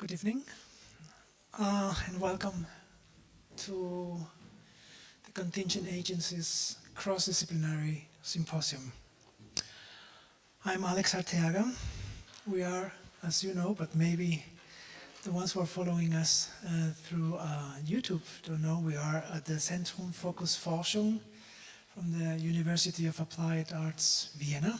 Good evening, and welcome to the Contingent Agencies Cross-Disciplinary Symposium. I'm Alex Arteaga. We are, as you know, but maybe the ones who are following us through YouTube don't know, we are at the Zentrum Fokus Forschung from the University of Applied Arts, Vienna.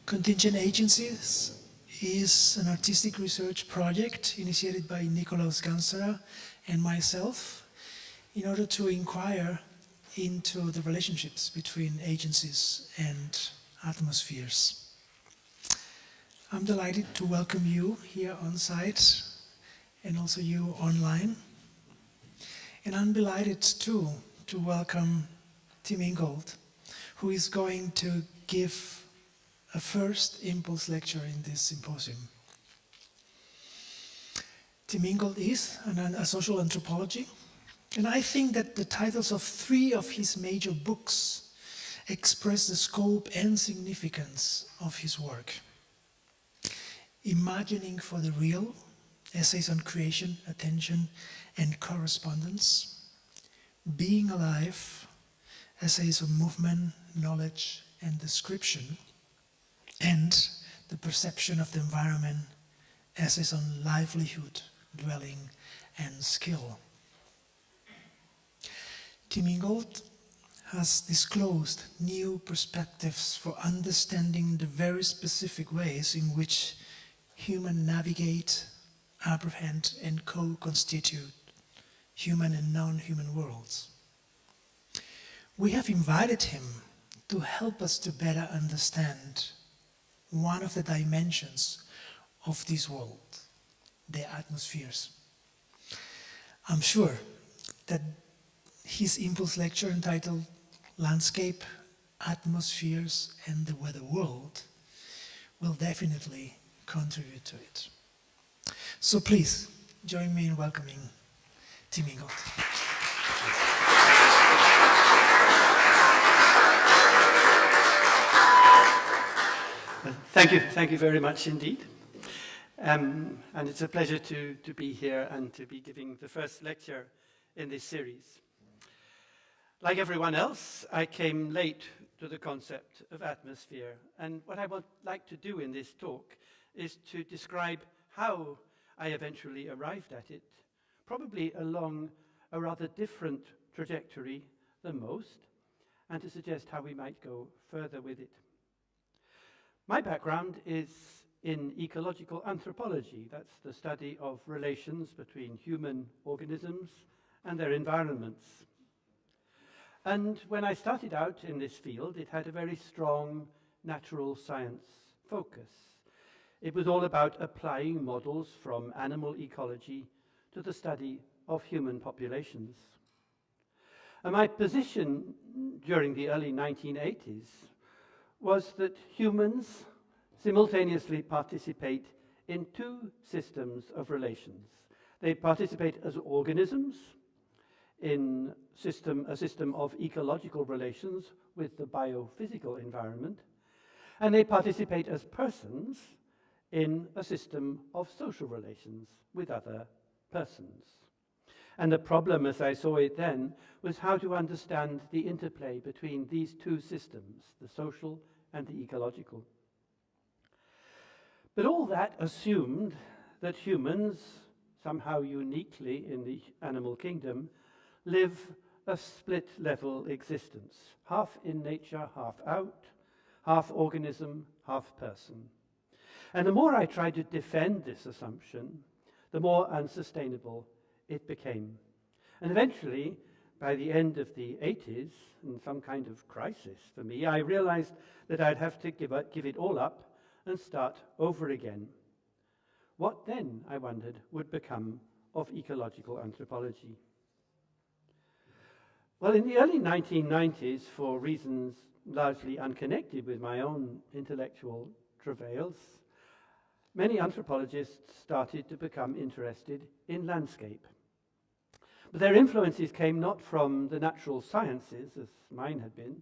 Contingent Agencies is an artistic research project initiated by Nikolaus Ganserer and myself in order to inquire into the relationships between agencies and atmospheres. I'm delighted to welcome you here on site and also you online. And I'm delighted too to welcome Tim Ingold, who is going to give a first impulse lecture in this symposium. Tim Ingold is a social anthropology, and I think that the titles of 3 of his major books express the scope and significance of his work. Imagining for the Real, Essays on Creation, Attention, and Correspondence. Being Alive, Essays on Movement, Knowledge, and Description. And The Perception of the Environment, Essays on Livelihood, Dwelling, and Skill. Tim Ingold has disclosed new perspectives for understanding the very specific ways in which humans navigate, apprehend, and co-constitute human and non-human worlds. We have invited him to help us to better understand one of the dimensions of this world, the atmospheres. I'm sure that his impulse lecture entitled Landscape, Atmospheres, and the Weather World will definitely contribute to it. So please, join me in welcoming Tim Ingold. Thank you very much indeed. And it's a pleasure to be here and to be giving the first lecture in this series. Like everyone else, I came late to the concept of atmosphere, and what I would like to do in this talk is to describe how I eventually arrived at it, probably along a rather different trajectory than most, and to suggest how we might go further with it. My background is in ecological anthropology. That's the study of relations between human organisms and their environments. And when I started out in this field, it had a very strong natural science focus. It was all about applying models from animal ecology to the study of human populations. And my position during the early 1980s was that humans simultaneously participate in 2 systems of relations. They participate as organisms in a system of ecological relations with the biophysical environment, and they participate as persons in a system of social relations with other persons. And the problem, as I saw it then, was how to understand the interplay between these 2 systems, the social and the ecological. But all that assumed that humans, somehow uniquely in the animal kingdom, live a split-level existence, half in nature, half out, half organism, half person. And the more I tried to defend this assumption, the more unsustainable it became. And eventually, by the end of the 80s, in some kind of crisis for me, I realized that I'd have to give it all up and start over again. What then, I wondered, would become of ecological anthropology? Well, in the early 1990s, for reasons largely unconnected with my own intellectual travails, many anthropologists started to become interested in landscape. But their influences came not from the natural sciences, as mine had been,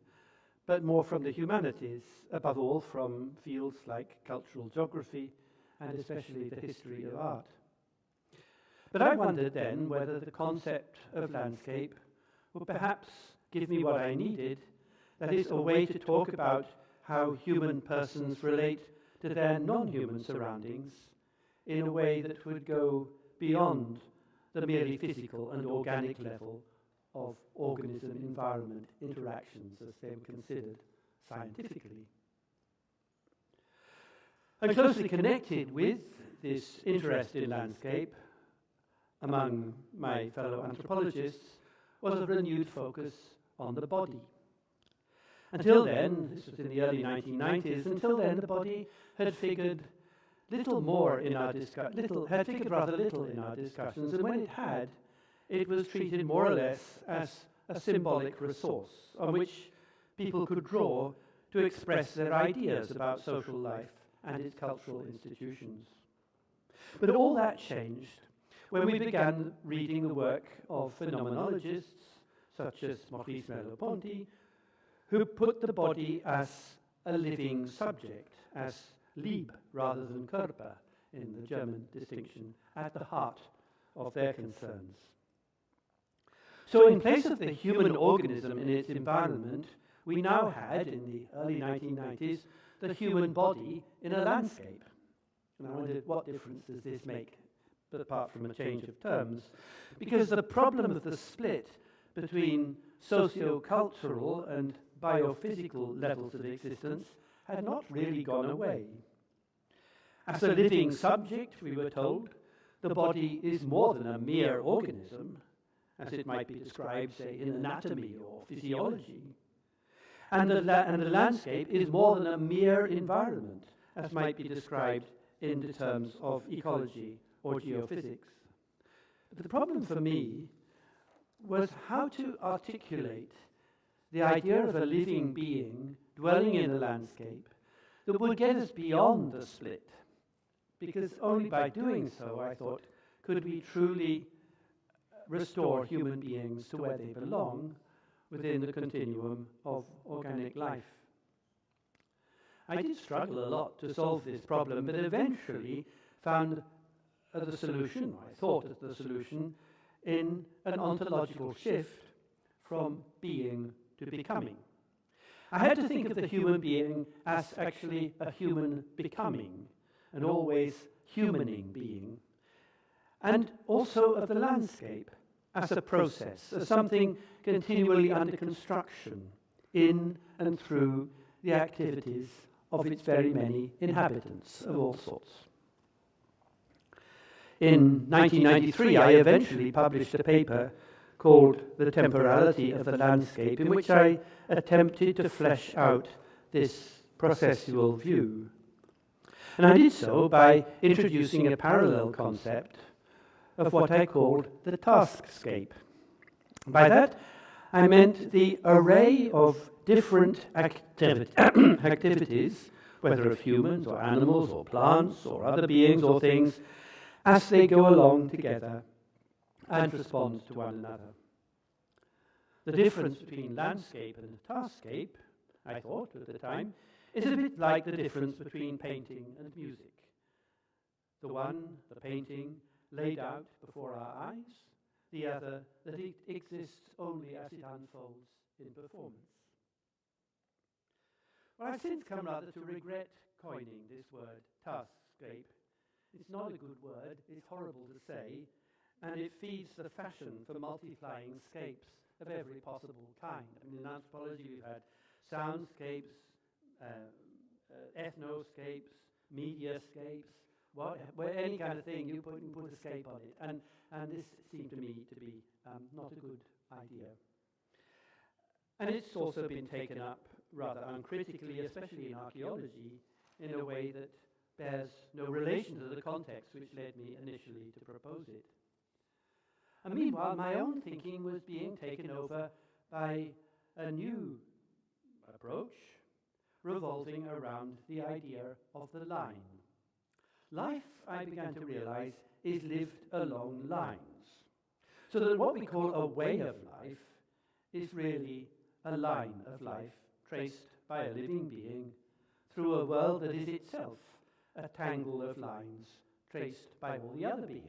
but more from the humanities, above all from fields like cultural geography and especially the history of art. But I wondered then whether the concept of landscape would perhaps give me what I needed, that is, a way to talk about how human persons relate to their non-human surroundings in a way that would go beyond the merely physical and organic level of organism-environment interactions as they were considered scientifically. And closely connected with this interest in landscape among my fellow anthropologists was a renewed focus on the body. Until then, this was in the early 1990s, until then the body had figured rather little in our discussions, and when it had, it was treated more or less as a symbolic resource on which people could draw to express their ideas about social life and its cultural institutions. But all that changed when we began reading the work of phenomenologists such as Maurice Merleau-Ponty, who put the body as a living subject, as Lieb rather than Körper in the German distinction, at the heart of their concerns. So in place of the human organism in its environment, we now had, in the early 1990s, the human body in a landscape. And I wondered, what difference does this make, but apart from a change of terms? Because the problem of the split between socio-cultural and biophysical levels of existence had not really gone away. As a living subject, we were told, the body is more than a mere organism, as it might be described, say, in anatomy or physiology. And the landscape is more than a mere environment, as might be described in the terms of ecology or geophysics. But the problem for me was how to articulate the idea of a living being dwelling in a landscape that would get us beyond the split, because only by doing so, I thought, could we truly restore human beings to where they belong within the continuum of organic life. I did struggle a lot to solve this problem, but eventually found the solution, I thought of the solution, in an ontological shift from being to becoming. I had to think of the human being as actually a human becoming, an always humaning being, and also of the landscape as a process, as something continually under construction in and through the activities of its very many inhabitants of all sorts. In 1993, I eventually published a paper called The Temporality of the Landscape, in which I attempted to flesh out this processual view. And I did so by introducing a parallel concept of what I called the Taskscape. By that, I meant the array of different activities, whether of humans or animals or plants or other beings or things, as they go along together and respond to one another. The difference between landscape and taskscape, I thought at the time, is a bit like the difference between painting and music. The one, the painting, laid out before our eyes, the other, that it exists only as it unfolds in performance. Well, I've since come rather to regret coining this word, taskscape. It's not a good word, it's horrible to say, and it feeds the fashion for multiplying scapes of every possible kind. I mean, in anthropology we've had soundscapes, ethnoscapes, mediascapes, any kind of thing, you put a scape on it. And this seemed to me to be not a good idea. And it's also been taken up rather uncritically, especially in archaeology, in a way that bears no relation to the context which led me initially to propose it. And meanwhile, my own thinking was being taken over by a new approach revolving around the idea of the line. Life, I began to realize, is lived along lines. So that what we call a way of life is really a line of life traced by a living being through a world that is itself a tangle of lines traced by all the other beings.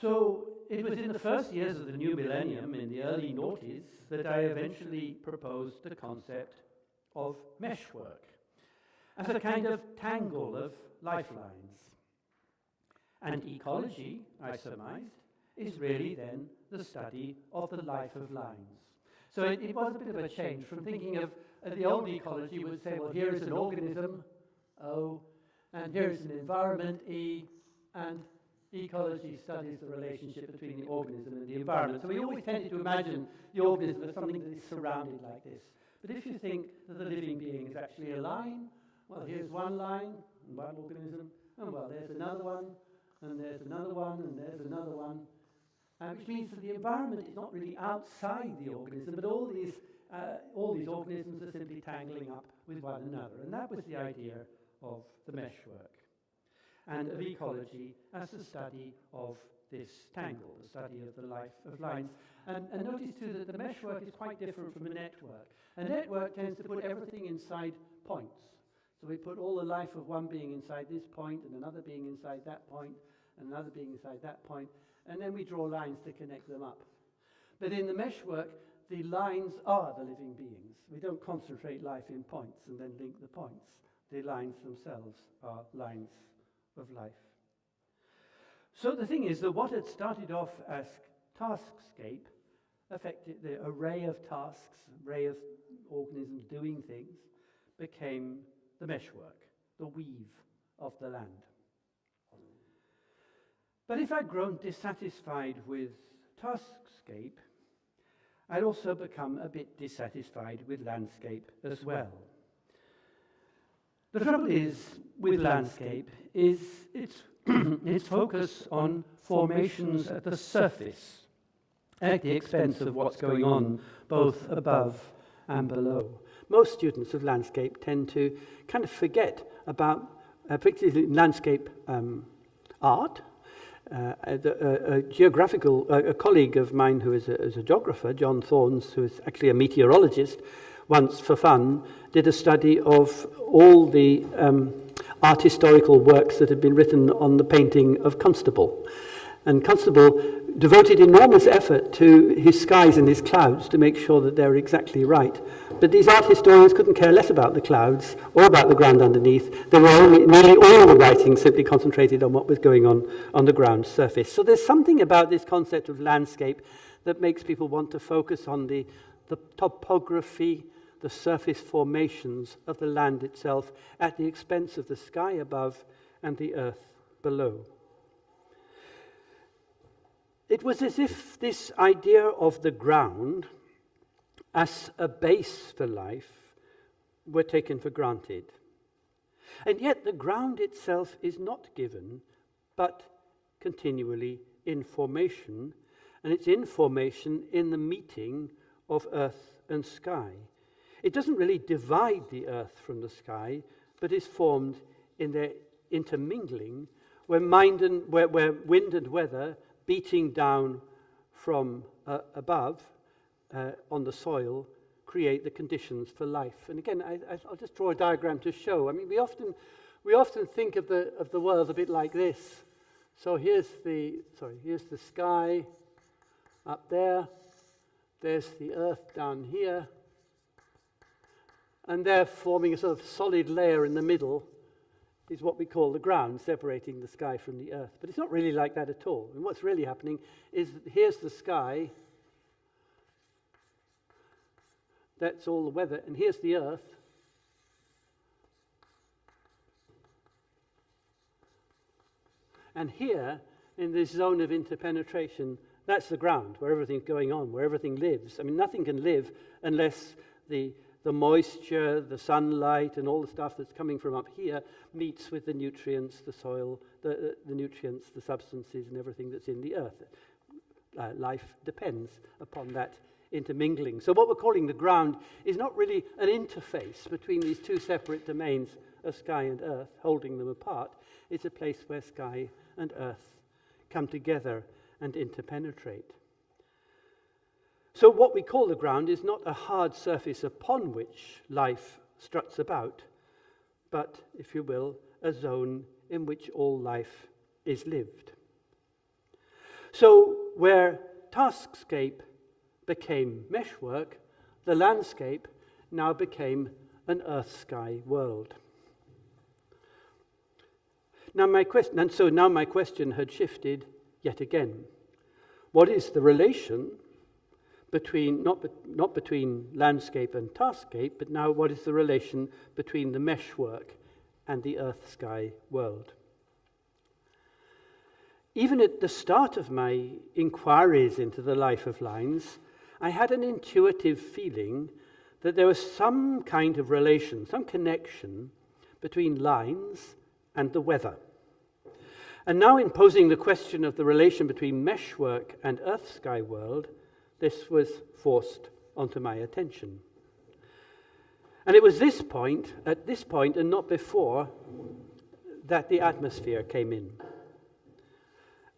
So it was in the first years of the new millennium, in the early noughties, that I eventually proposed the concept of meshwork as a kind of tangle of lifelines. And ecology, I surmised, is really then the study of the life of lines. So it was a bit of a change from thinking of the old ecology would say, well, here is an organism, O, and here is an environment, E, and ecology studies the relationship between the organism and the environment. So we always tended to imagine the organism as something that is surrounded like this. But if you think that the living being is actually a line, well, here's one line, and one organism, and well, there's another one, and there's another one, and there's another one. Which means that the environment is not really outside the organism, but all these organisms are simply tangling up with one another. And that was the idea of the meshwork, and of ecology as the study of this tangle, the study of the life of lines. And notice too that the meshwork is quite different from a network. A network tends to put everything inside points. So we put all the life of one being inside this point, and another being inside that point, and another being inside that point, and then we draw lines to connect them up. But in the meshwork, the lines are the living beings. We don't concentrate life in points and then link the points. The lines themselves are lines of life. So the thing is that what had started off as Taskscape, affected the array of tasks, array of organisms doing things, became the meshwork, the weave of the land. But if I'd grown dissatisfied with Taskscape, I'd also become a bit dissatisfied with landscape as well. The trouble is with landscape is its focus on formations at the surface, at the expense of what's going on both above and below. Most students of landscape tend to kind of forget about, particularly landscape art. A colleague of mine who is a geographer, John Thorns, who is actually a meteorologist, once for fun did a study of all the art historical works that had been written on the painting of Constable. And Constable devoted enormous effort to his skies and his clouds to make sure that they're exactly right. But these art historians couldn't care less about the clouds or about the ground underneath. They were nearly all the writing simply concentrated on what was going on the ground surface. So there's something about this concept of landscape that makes people want to focus on the topography, the surface formations of the land itself at the expense of the sky above and the earth below. It was as if this idea of the ground as a base for life were taken for granted. And yet the ground itself is not given, but continually in formation, and it's in formation in the meeting of earth and sky. It doesn't really divide the earth from the sky, but is formed in their intermingling, where wind and weather beating down from above on the soil create the conditions for life. And again, I'll just draw a diagram to show. I mean, we often think of the world a bit like this. So here's the sky up there. There's the earth down here. And they're forming a sort of solid layer in the middle is what we call the ground, separating the sky from the earth. But it's not really like that at all. And what's really happening is that here's the sky. That's all the weather. And here's the earth. And here, in this zone of interpenetration, that's the ground, where everything's going on, where everything lives. I mean, nothing can live unless the moisture, the sunlight, and all the stuff that's coming from up here meets with the nutrients, the soil, the nutrients, the substances, and everything that's in the earth. Life depends upon that intermingling. So what we're calling the ground is not really an interface between these two separate domains of sky and earth, holding them apart. It's a place where sky and earth come together and interpenetrate. So what we call the ground is not a hard surface upon which life struts about, but, if you will, a zone in which all life is lived. So, where Taskscape became meshwork, the landscape now became an Earth-sky world. Now my question had shifted yet again. What is the relation between, not between landscape and Taskscape, but now what is the relation between the meshwork and the Earth-sky world? Even at the start of my inquiries into the life of lines, I had an intuitive feeling that there was some kind of relation, some connection between lines and the weather. And now in posing the question of the relation between meshwork and Earth-sky world, this was forced onto my attention. And it was at this point and not before, that the atmosphere came in.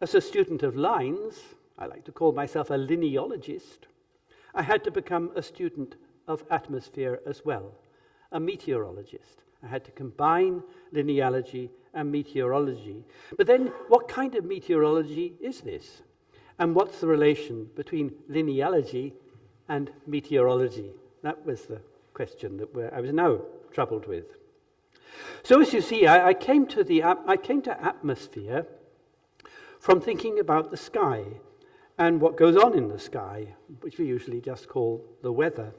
As a student of lines, I like to call myself a lineologist, I had to become a student of atmosphere as well, a meteorologist. I had to combine linealogy and meteorology. But then, what kind of meteorology is this? And what's the relation between linealogy and meteorology? That was the question that I was now troubled with. So as you see, I came to atmosphere from thinking about the sky and what goes on in the sky, which we usually just call the weather.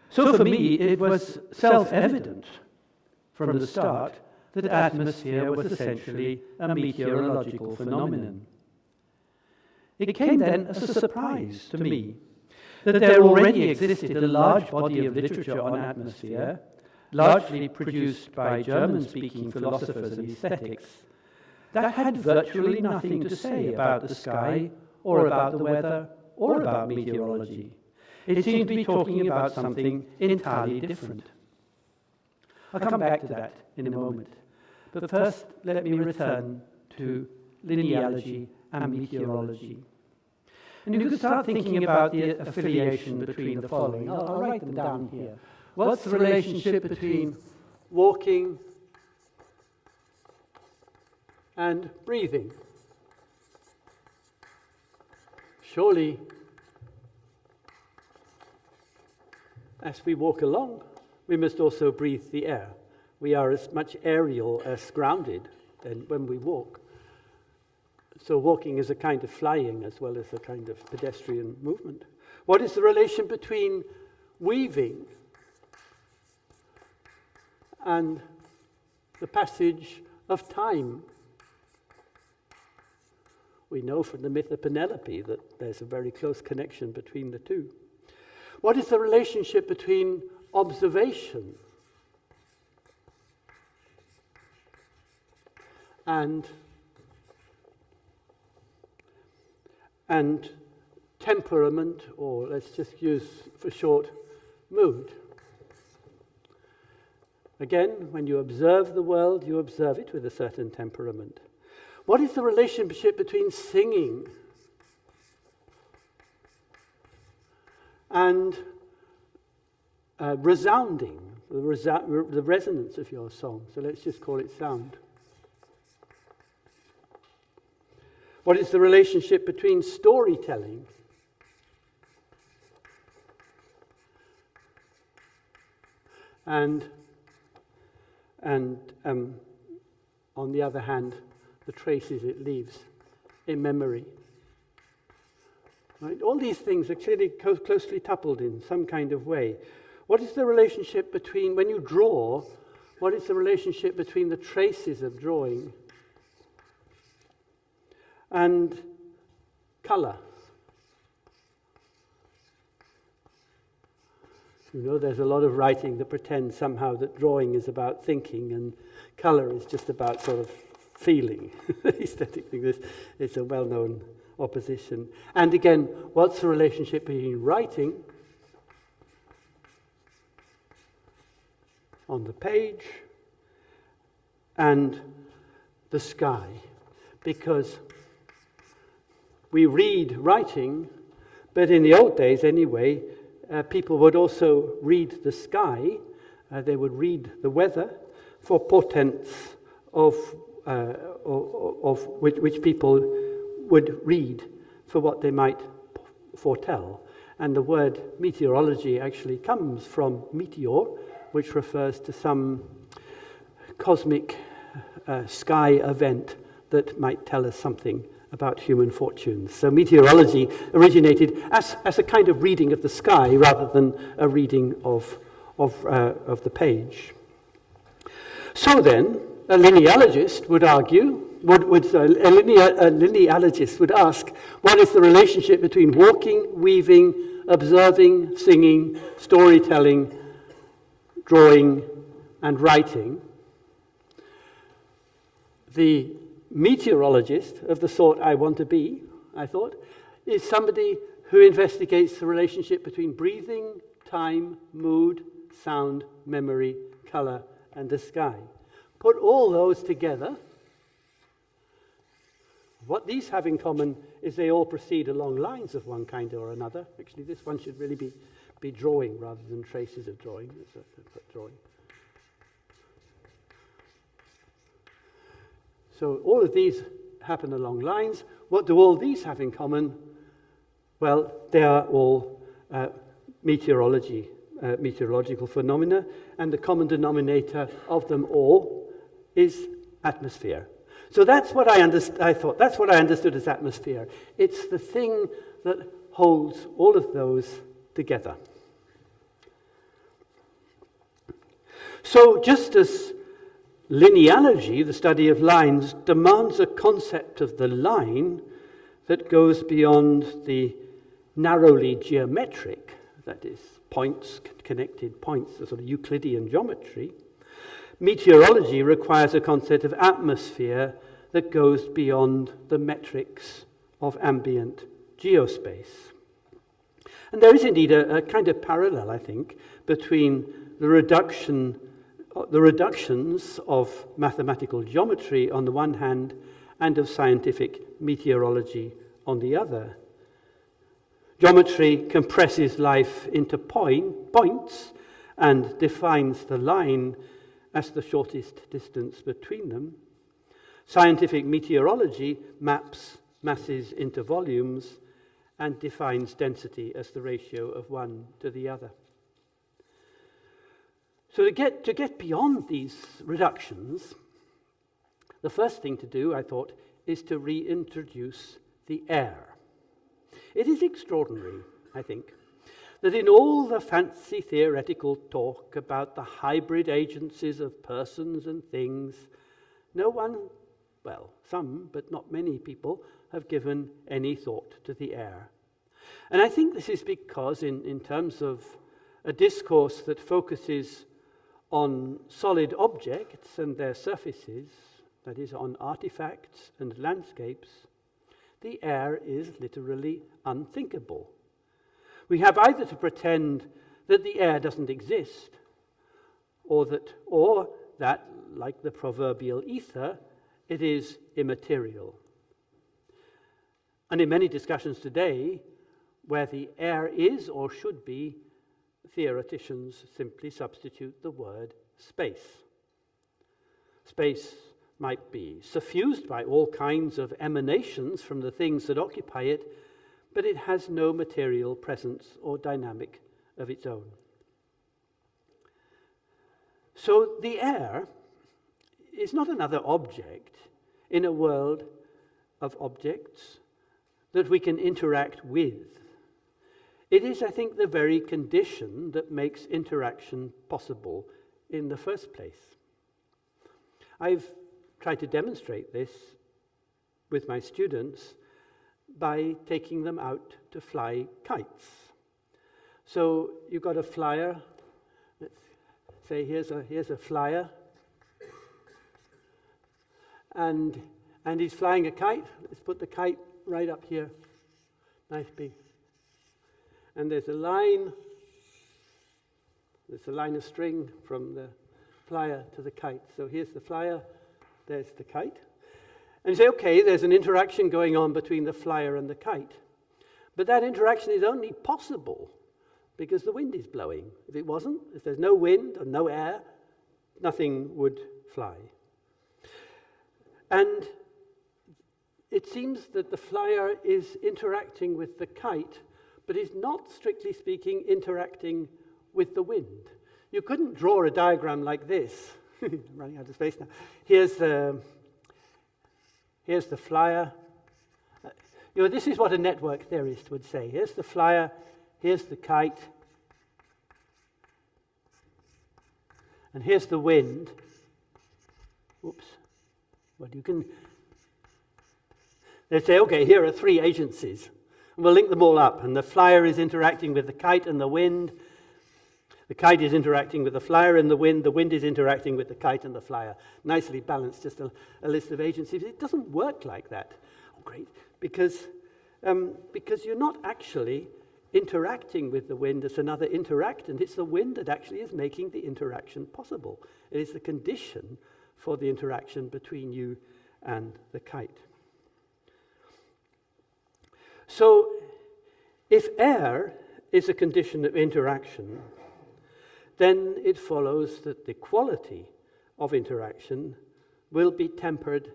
So for me, it was self-evident from the start that atmosphere was essentially a meteorological phenomenon. It came then as a surprise to me that there already existed a large body of literature on atmosphere, largely produced by German-speaking philosophers and aesthetics, that had virtually nothing to say about the sky, or about the weather, or about meteorology. It seemed to be talking about something entirely different. I'll come back to that in a moment. But first, let me return to linealogy and meteorology. And you could start thinking about the affiliation between the following. I'll write them down here. What's the relationship between walking and breathing? Surely, as we walk along, we must also breathe the air. We are as much aerial as grounded when we walk. So walking is a kind of flying as well as a kind of pedestrian movement. What is the relation between weaving and the passage of time? We know from the myth of Penelope that there's a very close connection between the two. What is the relationship between observation and temperament, or let's just use for short, mood? Again, when you observe the world, you observe it with a certain temperament. What is the relationship between singing and resounding, the resonance of your song? So let's just call it sound. What is the relationship between storytelling and on the other hand, the traces it leaves in memory? Right? All these things are clearly closely coupled in some kind of way. What is the relationship between, when you draw, what is the relationship between the traces of drawing and colour? You know, there's a lot of writing that pretends somehow that drawing is about thinking and colour is just about sort of feeling. Aesthetic thing, it's a well-known opposition. And again, what's the relationship between writing on the page and the sky? Because we read writing, but in the old days anyway, people would also read the sky they would read the weather for portents of which people would read for what they might foretell. And the word meteorology actually comes from meteor, which refers to some cosmic sky event that might tell us something about human fortunes. So meteorology originated as a kind of reading of the sky rather than a reading of the page. So then, a linealogist would argue, a linealogist would ask, what is the relationship between walking, weaving, observing, singing, storytelling, drawing, and writing? The meteorologist of the sort I want to be, I thought, is somebody who investigates the relationship between breathing, time, mood, sound, memory, color, and the sky. Put all those together. What these have in common is they all proceed along lines of one kind or another. Actually, this one should really be drawing rather than traces of drawing. It's a drawing. So all of these happen along lines. What do all these have in common? Well, they are all meteorological phenomena, and the common denominator of them all is atmosphere. So that's what I thought that's what I understood as atmosphere. It's the thing that holds all of those together. So just as linealogy, the study of lines, demands a concept of the line that goes beyond the narrowly geometric, that is, points, connected points, the sort of Euclidean geometry, meteorology requires a concept of atmosphere that goes beyond the metrics of ambient geospace. And there is indeed a kind of parallel, I think, between the reductions of mathematical geometry on the one hand and of scientific meteorology on the other. Geometry compresses life into points and defines the line as the shortest distance between them. Scientific meteorology maps masses into volumes and defines density as the ratio of one to the other. So to get beyond these reductions, the first thing to do, I thought, is to reintroduce the air. It is extraordinary, I think, that in all the fancy theoretical talk about the hybrid agencies of persons and things, no one, well, some, but not many people, have given any thought to the air. And I think this is because in terms of a discourse that focuses on solid objects and their surfaces, that is, on artifacts and landscapes, the air is literally unthinkable. We have either to pretend that the air doesn't exist, or that, like the proverbial ether, it is immaterial. And in many discussions today, where the air is or should be, theoreticians simply substitute the word space. Space might be suffused by all kinds of emanations from the things that occupy it, but it has no material presence or dynamic of its own. So the air is not another object in a world of objects that we can interact with. It is, I think, the very condition that makes interaction possible in the first place. I've tried to demonstrate this with my students by taking them out to fly kites. So you've got a flyer. Let's say here's a flyer, and he's flying a kite. Let's put the kite right up here. Nice big. And there's a line of string from the flyer to the kite. So here's the flyer, there's the kite. And you say, okay, there's an interaction going on between the flyer and the kite. But that interaction is only possible because the wind is blowing. If it wasn't, if there's no wind or no air, nothing would fly. And it seems that the flyer is interacting with the kite, but is not, strictly speaking, interacting with the wind. You couldn't draw a diagram like this. I'm running out of space now. Here's the flyer. This is what a network theorist would say. Here's the flyer, here's the kite, and here's the wind. Whoops. Well, you can... They say, okay, here are three agencies. And we'll link them all up. And the flyer is interacting with the kite and the wind. The kite is interacting with the flyer and the wind. The wind is interacting with the kite and the flyer. Nicely balanced, just a list of agencies. It doesn't work like that. Oh, great. Because you're not actually interacting with the wind as another interactant. It's the wind that actually is making the interaction possible. It is the condition for the interaction between you and the kite. So, if air is a condition of interaction, then it follows that the quality of interaction will be tempered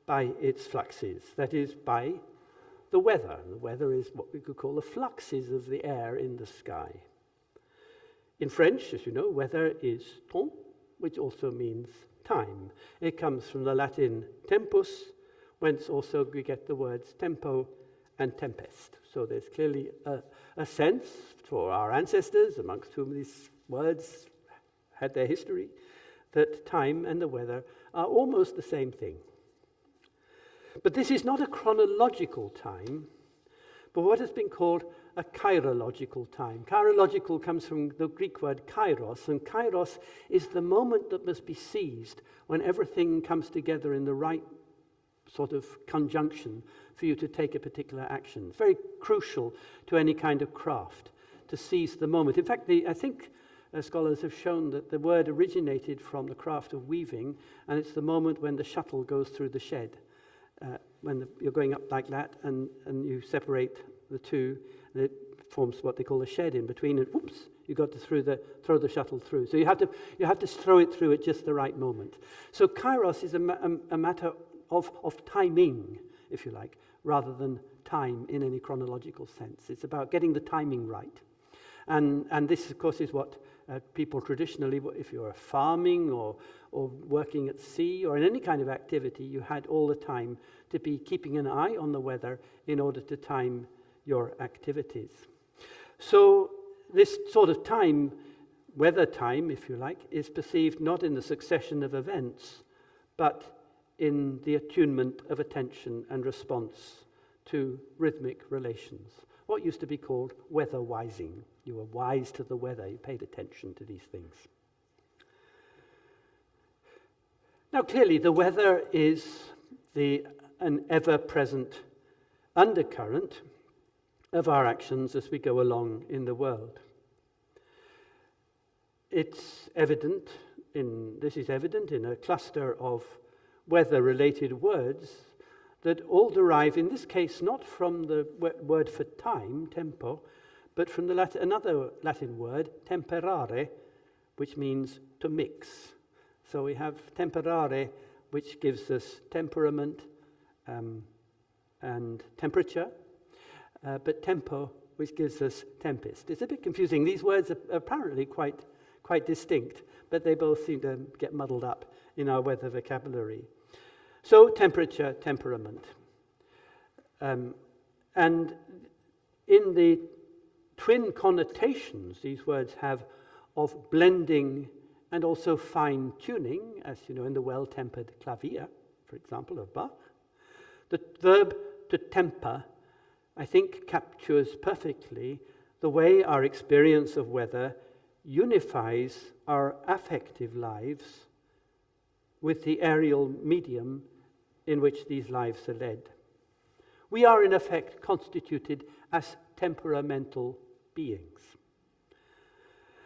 by its fluxes, that is, by the weather. The weather is what we could call the fluxes of the air in the sky. In French, as you know, weather is temps, which also means time. It comes from the Latin tempus, whence also we get the words tempo and tempest. So there's clearly a sense for our ancestors, amongst whom these words had their history, that time and the weather are almost the same thing. But this is not a chronological time, but what has been called a chirological time. Chirological comes from the Greek word kairos, and kairos is the moment that must be seized when everything comes together in the right sort of conjunction for you to take a particular action. It's very crucial to any kind of craft, to seize the moment. In fact, I think scholars have shown that the word originated from the craft of weaving, and it's the moment when the shuttle goes through the shed. You're going up like that, and you separate the two, and it forms what they call a shed in between, and whoops, you've got to throw the shuttle through. So you have to throw it through at just the right moment. So kairos is a matter of timing, if you like, rather than time in any chronological sense. It's about getting the timing right. And this, of course, is what people traditionally, if you're farming or working at sea or in any kind of activity, you had all the time to be keeping an eye on the weather in order to time your activities. So this sort of time, weather time, if you like, is perceived not in the succession of events, but in the attunement of attention and response to rhythmic relations. What used to be called weather-wising. You were wise to the weather, you paid attention to these things. Now clearly the weather is an ever-present undercurrent of our actions as we go along in the world. This is evident in a cluster of weather-related words that all derive, in this case, not from the word for time, tempo, but from another Latin word, temperare, which means to mix. So we have temperare, which gives us temperament and temperature, but tempo, which gives us tempest. It's a bit confusing. These words are apparently quite distinct, but they both seem to get muddled up in our weather vocabulary. So temperature, temperament. And in the twin connotations these words have of blending and also fine-tuning, as you know in the well-tempered clavier, for example, of Bach, the verb to temper, I think, captures perfectly the way our experience of weather unifies our affective lives with the aerial medium in which these lives are led. We are, in effect, constituted as temperamental beings.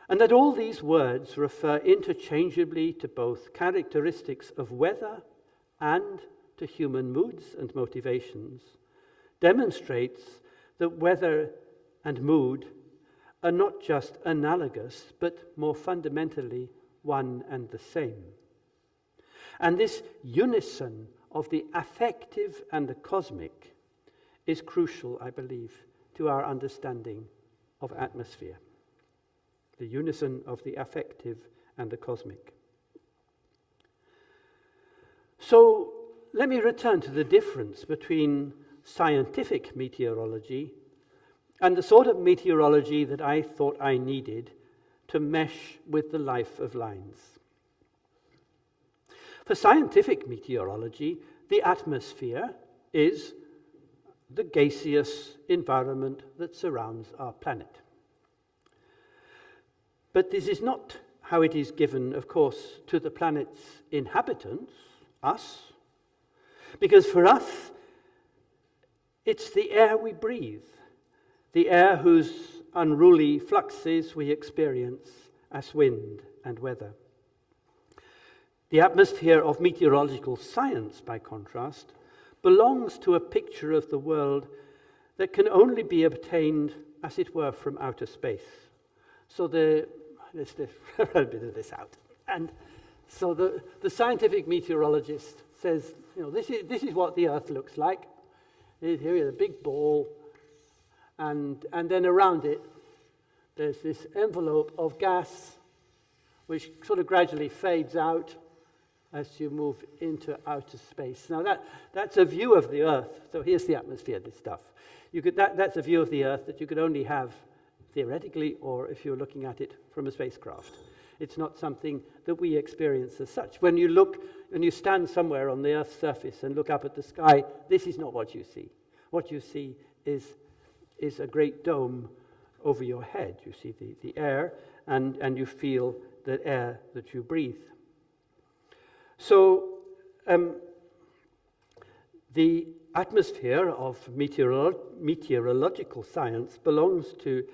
And that all these words refer interchangeably to both characteristics of weather and to human moods and motivations demonstrates that weather and mood are not just analogous, but more fundamentally one and the same. And this unison of the affective and the cosmic is crucial, I believe, to our understanding of atmosphere. The unison of the affective and the cosmic. So let me return to the difference between scientific meteorology and the sort of meteorology that I thought I needed to mesh with the life of lines. For scientific meteorology, the atmosphere is the gaseous environment that surrounds our planet. But this is not how it is given, of course, to the planet's inhabitants, us, because for us, it's the air we breathe, the air whose unruly fluxes we experience as wind and weather. The atmosphere of meteorological science, by contrast, belongs to a picture of the world that can only be obtained, as it were, from outer space. So let's write a bit of this out. And so the scientific meteorologist says, this is what the Earth looks like. Here is a big ball, and then around it, there's this envelope of gas, which sort of gradually fades out as you move into outer space. Now that's a view of the Earth. So here's the atmosphere, this stuff. That's a view of the Earth that you could only have theoretically, or if you're looking at it from a spacecraft. It's not something that we experience as such. When you stand somewhere on the Earth's surface and look up at the sky, this is not what you see. What you see is a great dome over your head. You see the air, and you feel the air that you breathe. So the atmosphere of meteorological science belongs to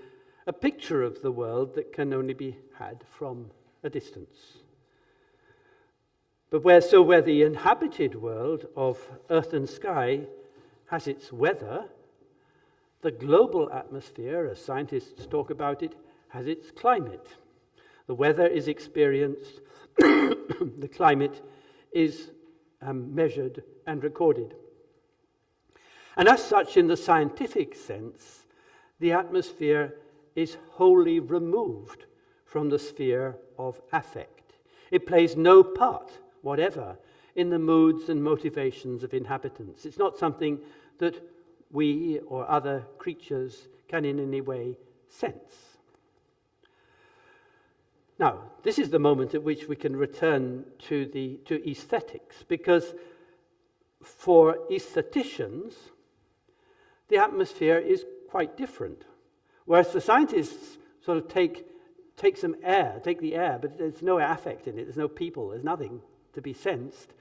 a picture of the world that can only be had from a distance. But where the inhabited world of earth and sky has its weather, the global atmosphere, as scientists talk about it, has its climate. The weather is experienced, the climate is measured and recorded. And as such, in the scientific sense, the atmosphere is wholly removed from the sphere of affect. It plays no part whatever in the moods and motivations of inhabitants. It's not something that we or other creatures can in any way sense. Now, this is the moment at which we can return to aesthetics, because for aestheticians, the atmosphere is quite different. Whereas the scientists sort of take the air, but there's no affect in it, there's no people, there's nothing to be sensed.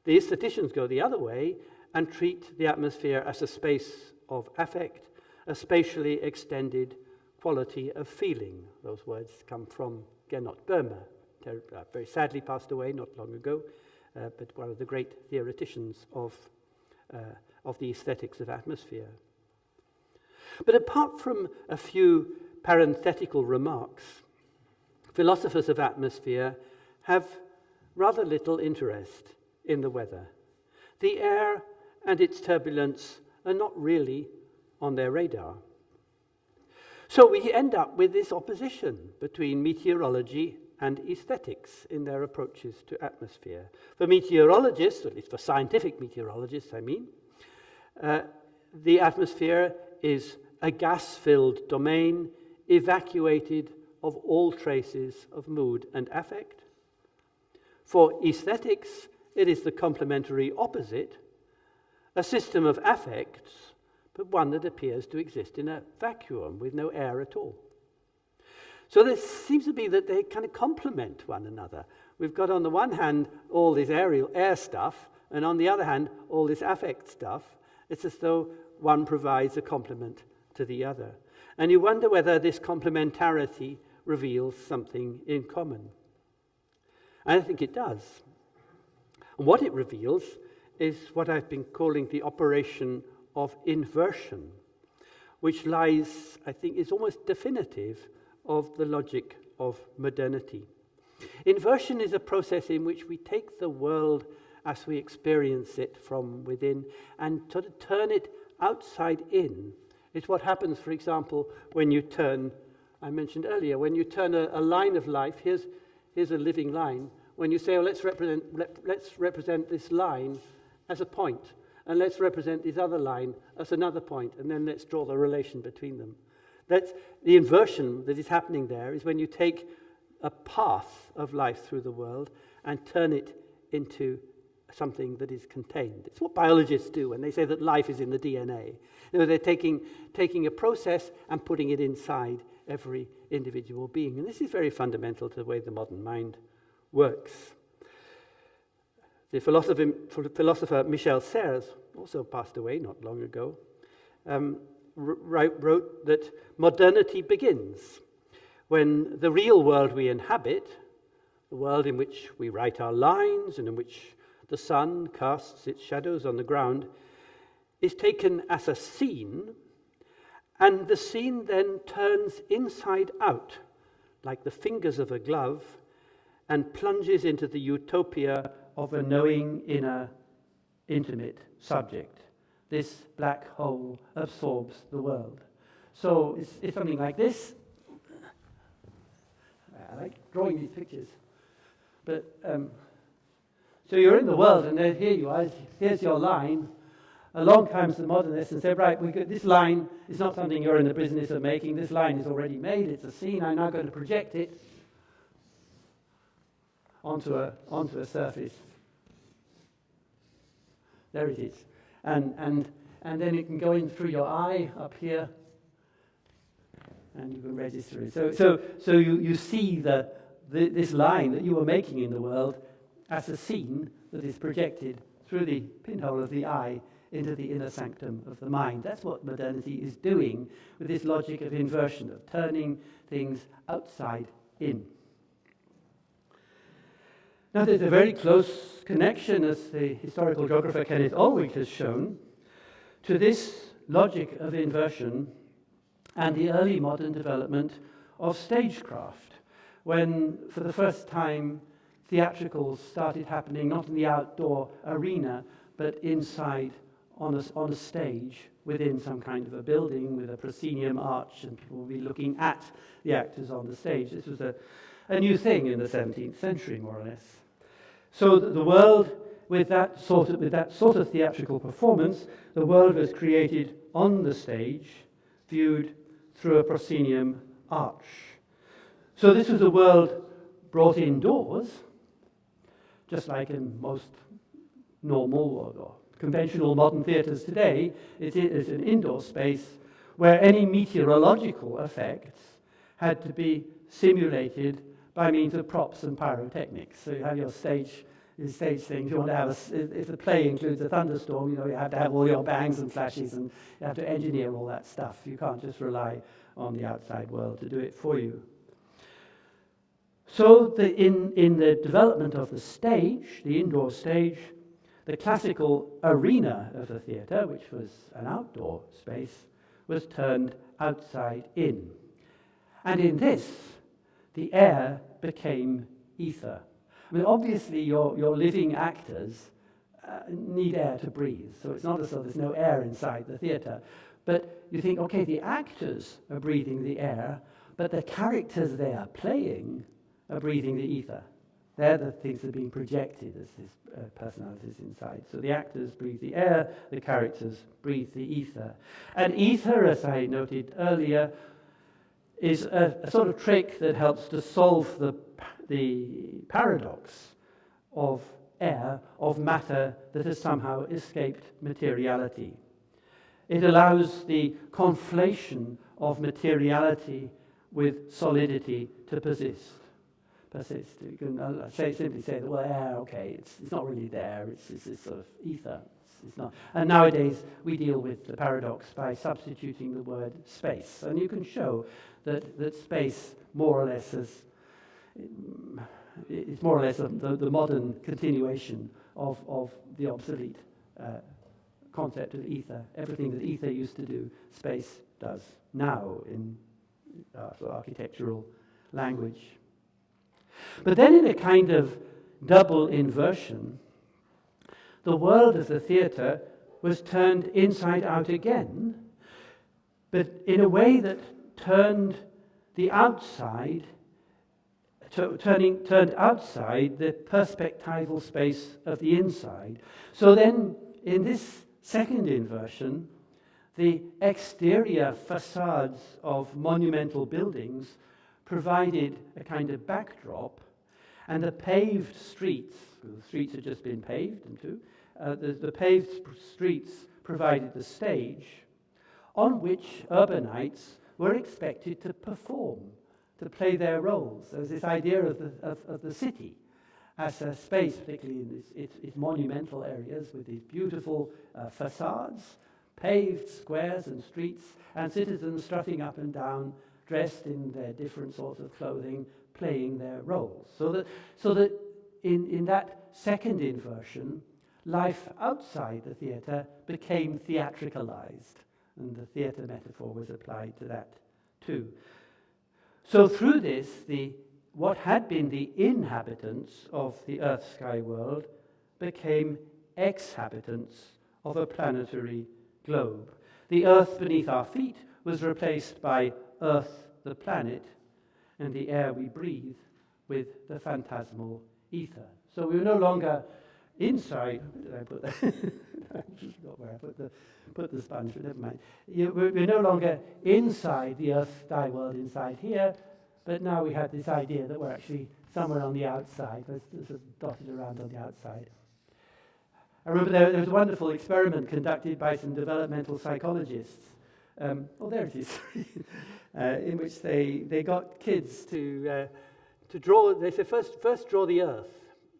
The aestheticians go the other way and treat the atmosphere as a space of affect, a spatially extended quality of feeling. Those words come from Gernot Böhmer, very sadly passed away not long ago, but one of the great theoreticians of the aesthetics of atmosphere. But apart from a few parenthetical remarks, philosophers of atmosphere have rather little interest in the weather. The air and its turbulence are not really on their radar. So we end up with this opposition between meteorology and aesthetics in their approaches to atmosphere. For meteorologists, at least for scientific meteorologists, the atmosphere is a gas-filled domain evacuated of all traces of mood and affect. For aesthetics, it is the complementary opposite, a system of affects, but one that appears to exist in a vacuum with no air at all. So there seems to be that they kind of complement one another. We've got on the one hand all this air stuff, and on the other hand all this affect stuff. It's as though one provides a complement to the other. And you wonder whether this complementarity reveals something in common. And I think it does. And what it reveals is what I've been calling the Operation of Inversion, which lies, I think, is almost definitive of the logic of modernity. Inversion is a process in which we take the world as we experience it from within and sort of turn it outside in. It's what happens, for example, when you turn, I mentioned earlier, when you turn a line of life, here's a living line. When you say, oh, let's represent this line as a point, and let's represent this other line as another point, and then let's draw the relation between them. That's the inversion that is happening there, is when you take a path of life through the world and turn it into something that is contained. It's what biologists do when they say that life is in the DNA. You know, they're taking a process and putting it inside every individual being. And this is very fundamental to the way the modern mind works. The philosopher Michel Serres, also passed away not long ago, wrote that modernity begins when the real world we inhabit, the world in which we write our lines and in which the sun casts its shadows on the ground, is taken as a scene, and the scene then turns inside out, like the fingers of a glove, and plunges into the utopia of a knowing inner, intimate subject. This black hole absorbs the world. So it's something like this. I like drawing these pictures. But so you're in the world, and then here you are. Here's your line. Along comes the modernist and said, right, this line is not something you're in the business of making. This line is already made. It's a scene. I'm now going to project it onto a surface. There it is. And then it can go in through your eye up here, and you can register it. So you see this line that you were making in the world as a scene that is projected through the pinhole of the eye into the inner sanctum of the mind. That's what modernity is doing with this logic of inversion, of turning things outside in. Now, there's a very close connection, as the historical geographer Kenneth Olwig has shown, to this logic of inversion and the early modern development of stagecraft, when, for the first time, theatricals started happening not in the outdoor arena, but inside on a stage within some kind of a building with a proscenium arch, and people will be looking at the actors on the stage. This was a new thing in the 17th century, more or less. So the world, with that sort of theatrical performance, the world was created on the stage, viewed through a proscenium arch. So this was a world brought indoors, just like in most normal or conventional modern theatres today. It is an indoor space where any meteorological effects had to be simulated by means of props and pyrotechnics. So you have your stage things. You want to have if the play includes a thunderstorm, you have to have all your bangs and flashes, and you have to engineer all that stuff. You can't just rely on the outside world to do it for you. So in the development of the stage, the indoor stage, the classical arena of the theatre, which was an outdoor space, was turned outside in. And in this, the air became ether. I mean, obviously, your living actors need air to breathe, so it's not as though there's no air inside the theatre. But you think, okay, the actors are breathing the air, but the characters they are playing are breathing the ether. They're the things that are being projected as these personalities inside. So the actors breathe the air, the characters breathe the ether. And ether, as I noted earlier, is a sort of trick that helps to solve the paradox of air, of matter that has somehow escaped materiality. It allows the conflation of materiality with solidity to persist. You can simply say that, well, air, okay, it's not really there, it's this sort of ether. It's not. And nowadays, we deal with the paradox by substituting the word space. And you can show that space more or less is more or less the modern continuation of the obsolete concept of ether. Everything that ether used to do, space does now in architectural language. But then in a kind of double inversion, the world of the theatre was turned inside out again, but in a way that turned the outside, turned outside the perspectival space of the inside. So then, in this second inversion, the exterior facades of monumental buildings provided a kind of backdrop, and the paved streets, the streets had just been paved into, the paved streets provided the stage on which urbanites were expected to perform, to play their roles. There was this idea of the city as a space, particularly in its monumental areas, with these beautiful facades, paved squares and streets, and citizens strutting up and down, dressed in their different sorts of clothing, playing their roles. So that in that second inversion, life outside the theatre became theatricalized, and the theatre metaphor was applied to that too. So through this, what had been the inhabitants of the earth-sky world became ex-habitants of a planetary globe. The earth beneath our feet was replaced by Earth, the planet, and the air we breathe with the phantasmal ether. So we were no longer inside. Did I put that? I forgot where I put the sponge, but never mind. We're no longer inside the earth-sky world inside here, but now we have this idea that we're actually somewhere on the outside. There's a dotted around on the outside. I remember there was a wonderful experiment conducted by some developmental psychologists. There it is. In which they got kids to draw. They said first draw the Earth.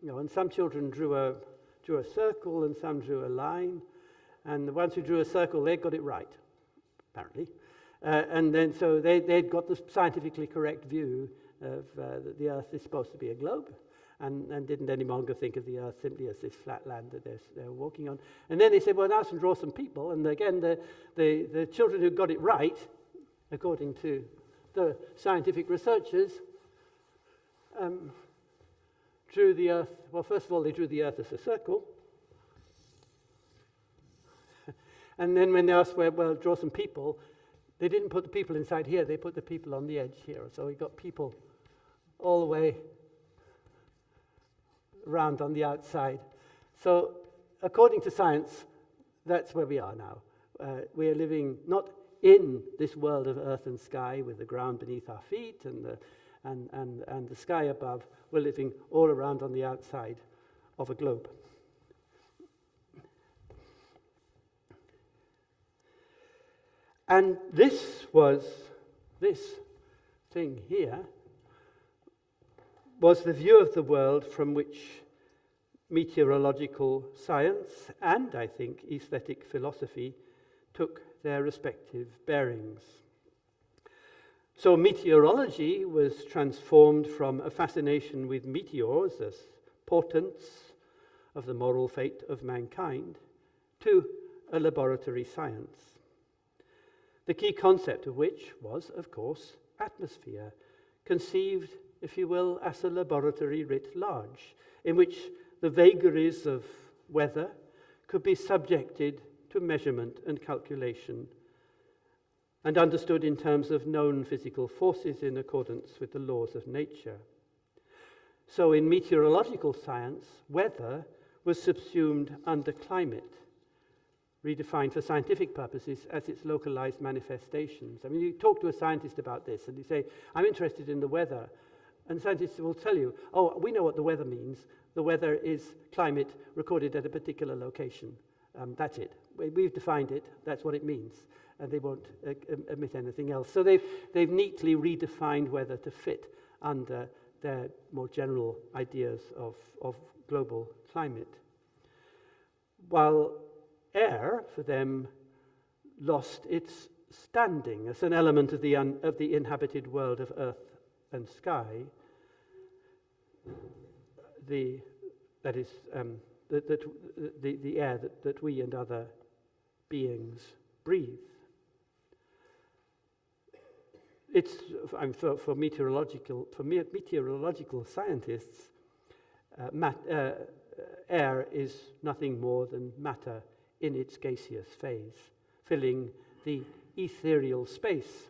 And some children drew a circle and some drew a line, and the ones who drew a circle, they got it right, apparently. And then so they'd got the scientifically correct view of that the Earth is supposed to be a globe, and didn't any longer think of the Earth simply as this flat land that they're walking on. And then they said, well, now let's draw some people. And again, the children who got it right, according to the scientific researchers, drew the Earth. Well, first of all, they drew the Earth as a circle. And then when they asked, well, draw some people, they didn't put the people inside here, they put the people on the edge here. So we got people all the way around on the outside. So according to science, that's where we are now. We are living not in this world of earth and sky with the ground beneath our feet and the sky above. We're living all around on the outside of a globe. And this thing here was the view of the world from which meteorological science and, I think, aesthetic philosophy took their respective bearings. So meteorology was transformed from a fascination with meteors as portents of the moral fate of mankind to a laboratory science, the key concept of which was, of course, atmosphere, conceived, if you will, as a laboratory writ large, in which the vagaries of weather could be subjected to measurement and calculation and understood in terms of known physical forces in accordance with the laws of nature. So in meteorological science, weather was subsumed under climate, redefined for scientific purposes as its localized manifestations. I mean, you talk to a scientist about this and you say, I'm interested in the weather, and scientists will tell you, oh, we know what the weather means. The weather is climate recorded at a particular location. That's it. We've defined it. That's what it means. And they won't admit anything else. So they've neatly redefined weather to fit under their more general ideas of global climate. While air, for them, lost its standing as an element of the inhabited world of earth and sky, the air that we and other beings breathe. it's for meteorological scientists, air is nothing more than matter in its gaseous phase, filling the ethereal space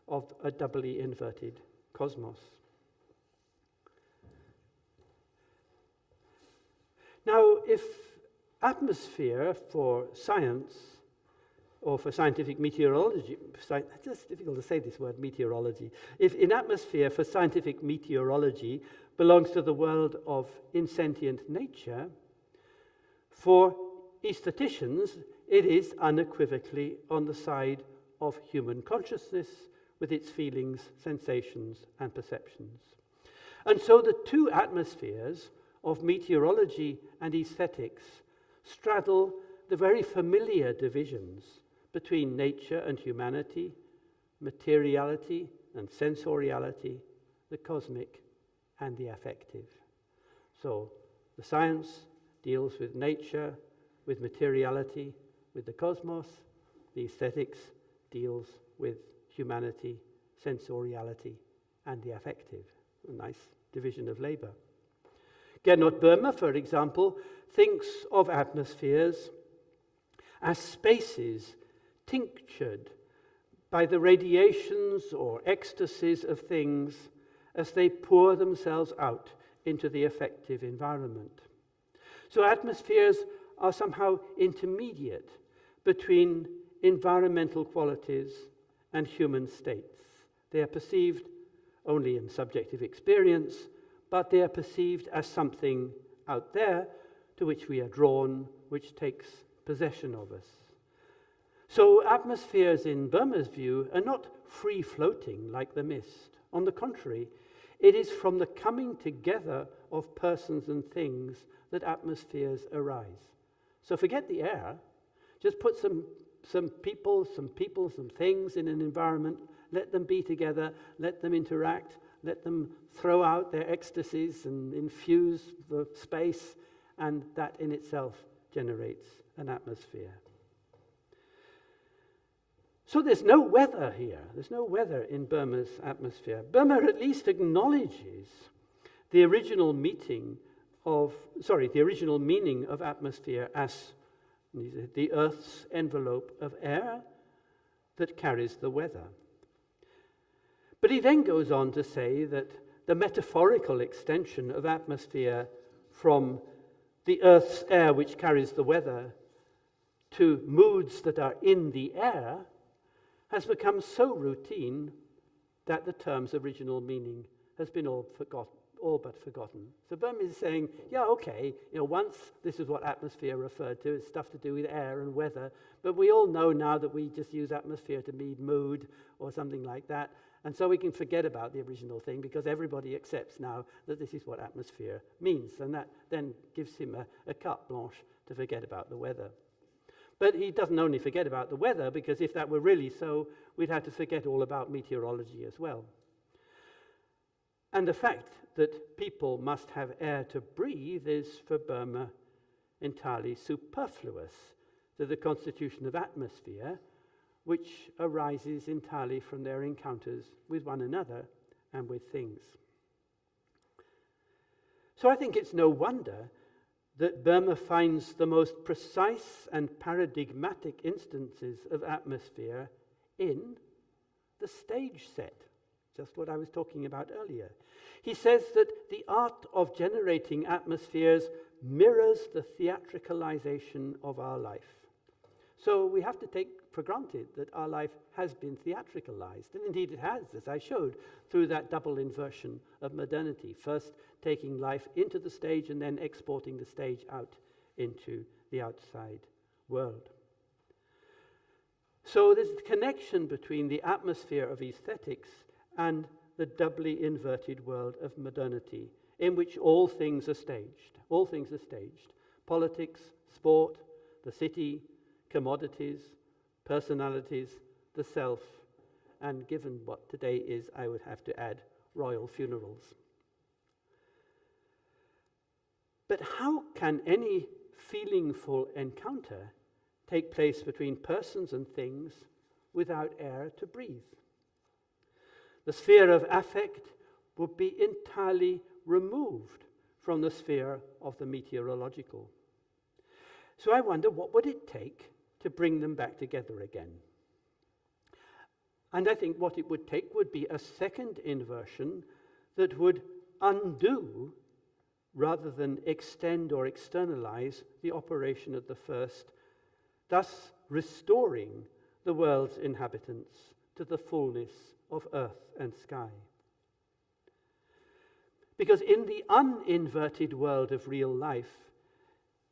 of a doubly inverted cosmos. Now, if atmosphere for science, or for scientific meteorology, it's just difficult to say this word, meteorology. If in atmosphere for scientific meteorology belongs to the world of insentient nature, for aestheticians, it is unequivocally on the side of human consciousness with its feelings, sensations, and perceptions. And so the two atmospheres of meteorology and aesthetics straddle the very familiar divisions between nature and humanity, materiality and sensoriality, the cosmic and the affective. So the science deals with nature, with materiality, with the cosmos. The aesthetics deals with humanity, sensoriality, and the affective. A nice division of labor. Gernot Böhmer, for example, thinks of atmospheres as spaces tinctured by the radiations or ecstasies of things as they pour themselves out into the affective environment. So atmospheres are somehow intermediate between environmental qualities and human states. They are perceived only in subjective experience, but they are perceived as something out there to which we are drawn, which takes possession of us. So atmospheres, in Böhmer's view, are not free-floating like the mist. On the contrary, it is from the coming together of persons and things that atmospheres arise. So forget the air. Just put some people, some things in an environment, let them be together, let them interact, let them throw out their ecstasies and infuse the space, and that in itself generates an atmosphere. So there's no weather here. There's no weather in Böhmer's atmosphere. Böhmer at least acknowledges the original meaning of atmosphere as the Earth's envelope of air that carries the weather. But he then goes on to say that the metaphorical extension of atmosphere from the Earth's air which carries the weather to moods that are in the air has become so routine that the term's original meaning has been all but forgotten. So Böhmer is saying, yeah, okay, once this is what atmosphere referred to, it's stuff to do with air and weather, but we all know now that we just use atmosphere to mean mood or something like that, and so we can forget about the original thing because everybody accepts now that this is what atmosphere means, and that then gives him a carte blanche to forget about the weather. But he doesn't only forget about the weather, because if that were really so, we'd have to forget all about meteorology as well. And the fact that people must have air to breathe is, for Böhmer, entirely superfluous to the constitution of atmosphere, which arises entirely from their encounters with one another and with things. So I think it's no wonder that Böhmer finds the most precise and paradigmatic instances of atmosphere in the stage set, just what I was talking about earlier. He says that the art of generating atmospheres mirrors the theatricalization of our life. So we have to take for granted that our life has been theatricalized, and indeed it has, as I showed, through that double inversion of modernity, first taking life into the stage and then exporting the stage out into the outside world. So there's a connection between the atmosphere of aesthetics and the doubly inverted world of modernity, in which all things are staged. All things are staged. Politics, sport, the city, commodities, personalities, the self, and given what today is, I would have to add, royal funerals. But how can any feelingful encounter take place between persons and things without air to breathe? The sphere of affect would be entirely removed from the sphere of the meteorological. So I wonder, what would it take to bring them back together again? And I think what it would take would be a second inversion that would undo, rather than extend or externalize, the operation of the first, thus restoring the world's inhabitants to the fullness of earth and sky. Because in the uninverted world of real life,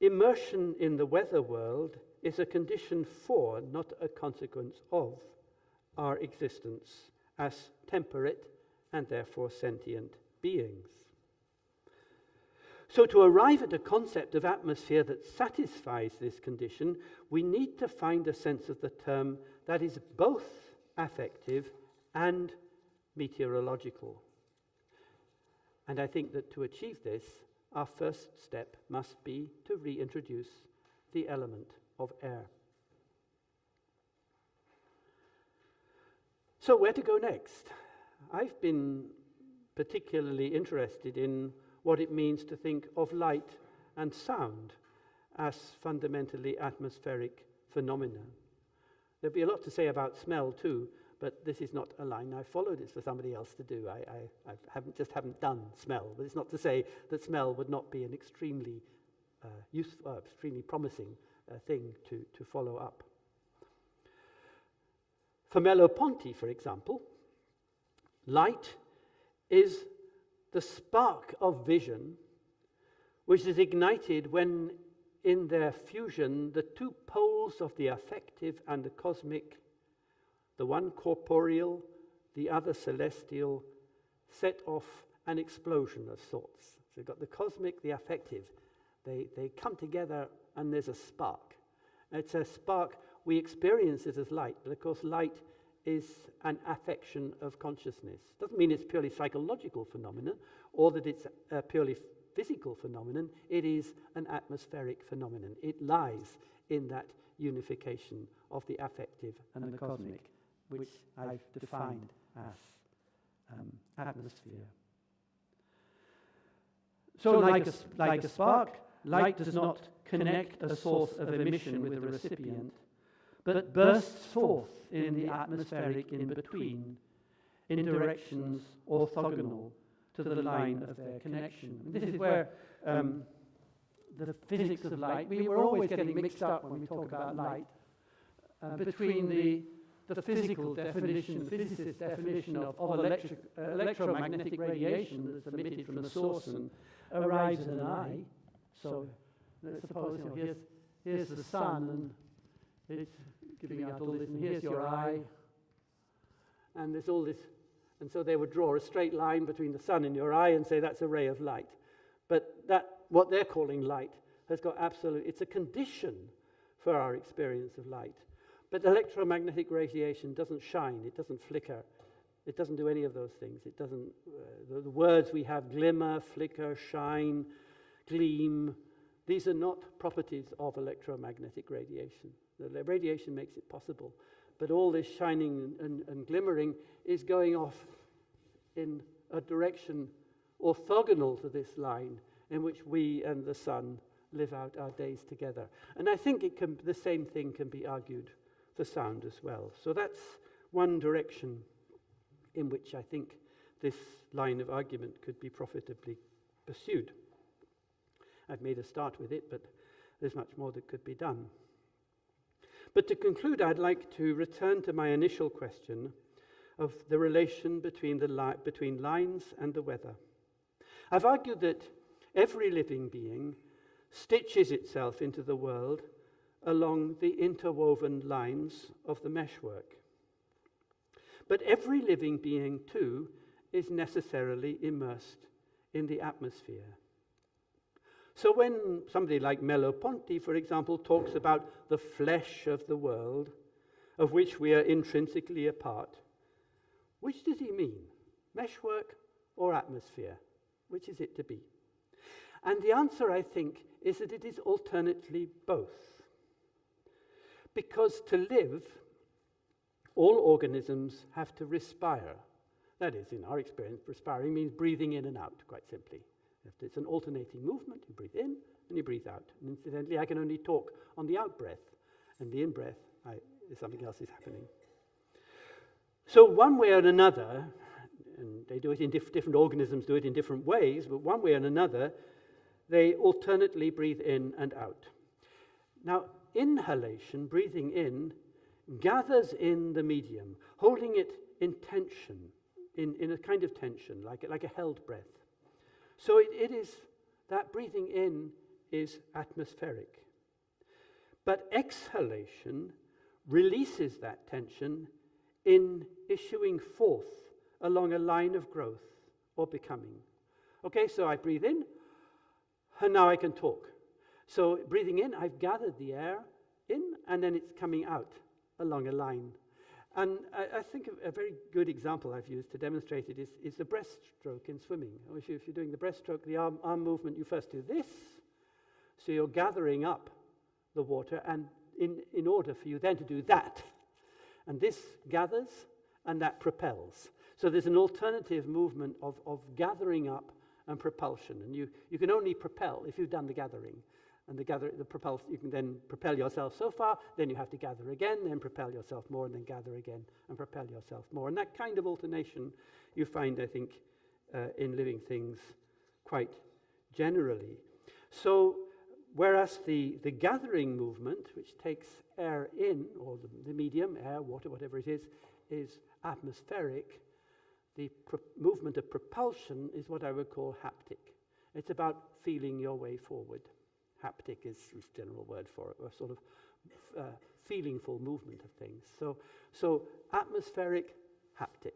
immersion in the weather world is a condition for, not a consequence of, our existence as temperate and therefore sentient beings. So to arrive at a concept of atmosphere that satisfies this condition, we need to find a sense of the term that is both affective and meteorological. And I think that to achieve this, our first step must be to reintroduce the element of air. So where to go next? I've been particularly interested in what it means to think of light and sound as fundamentally atmospheric phenomena. There'll be a lot to say about smell too, but this is not a line I followed. It's for somebody else to do. I haven't done smell, but it's not to say that smell would not be an extremely useful, extremely promising thing to follow up. For Merleau-Ponty, for example, light is the spark of vision which is ignited when, in their fusion, the two poles of the affective and the cosmic, the one corporeal, the other celestial, set off an explosion of sorts. So you've got the cosmic, the affective. They come together and there's a spark. It's a spark. We experience it as light, but of course light is an affection of consciousness. Doesn't mean it's purely psychological phenomenon or that it's a purely physical phenomenon. It is an atmospheric phenomenon. It lies in that unification of the affective and the cosmic, which I've defined as atmosphere. So like a spark, light does not connect a source of emission with the recipient, but bursts forth in the atmospheric in-between, in directions orthogonal to the line of their connection. And this is where the physics of light, we were always getting mixed up when we talk about light, between the physical definition, the physicist definition of electromagnetic radiation that's emitted from the source and arrives in an eye. So let's suppose here's the sun and it's giving out all this, and here's your eye, and there's all this, and so they would draw a straight line between the sun and your eye and say that's a ray of light. But that, what they're calling light, has got it's a condition for our experience of light. But electromagnetic radiation doesn't shine, it doesn't flicker, it doesn't do any of those things. It doesn't, the words we have, glimmer, flicker, shine, gleam, these are not properties of electromagnetic radiation. The radiation makes it possible, but all this shining and glimmering is going off in a direction orthogonal to this line in which we and the sun live out our days together. And I think the same thing can be argued for sound as well. So that's one direction in which I think this line of argument could be profitably pursued. I've made a start with it, but there's much more that could be done. But to conclude, I'd like to return to my initial question of the relation between lines and the weather. I've argued that every living being stitches itself into the world along the interwoven lines of the meshwork. But every living being, too, is necessarily immersed in the atmosphere. So when somebody like Merleau-Ponty, for example, talks about the flesh of the world, of which we are intrinsically a part, which does he mean? Meshwork or atmosphere? Which is it to be? And the answer, I think, is that it is alternately both. Because to live, all organisms have to respire. That is, in our experience, perspiring means breathing in and out, quite simply. If it's an alternating movement, you breathe in and you breathe out. And incidentally, I can only talk on the out-breath, and the in-breath, something else is happening. So one way or another, and they do it in different organisms do it in different ways, but one way or another, they alternately breathe in and out. Now, inhalation, breathing in, gathers in the medium, holding it in tension, in a kind of tension, like a held breath. So it is, that breathing in is atmospheric. But exhalation releases that tension in issuing forth along a line of growth or becoming. Okay, so I breathe in, and now I can talk. So breathing in, I've gathered the air in, and then it's coming out along a line. And I think a very good example I've used to demonstrate it is the breaststroke in swimming. If you're doing the breaststroke, the arm movement, you first do this. So you're gathering up the water, and in order for you then to do that. And this gathers, and that propels. So there's an alternative movement of gathering up and propulsion. And you can only propel if you've done the gathering. And you can then propel yourself so far, then you have to gather again, then propel yourself more, and then gather again, and propel yourself more. And that kind of alternation you find, I think, in living things quite generally. So, whereas the gathering movement, which takes air in, or the medium, air, water, whatever it is atmospheric, the movement of propulsion is what I would call haptic. It's about feeling your way forward. Haptic is a general word for it, a sort of feelingful movement of things. So atmospheric, haptic,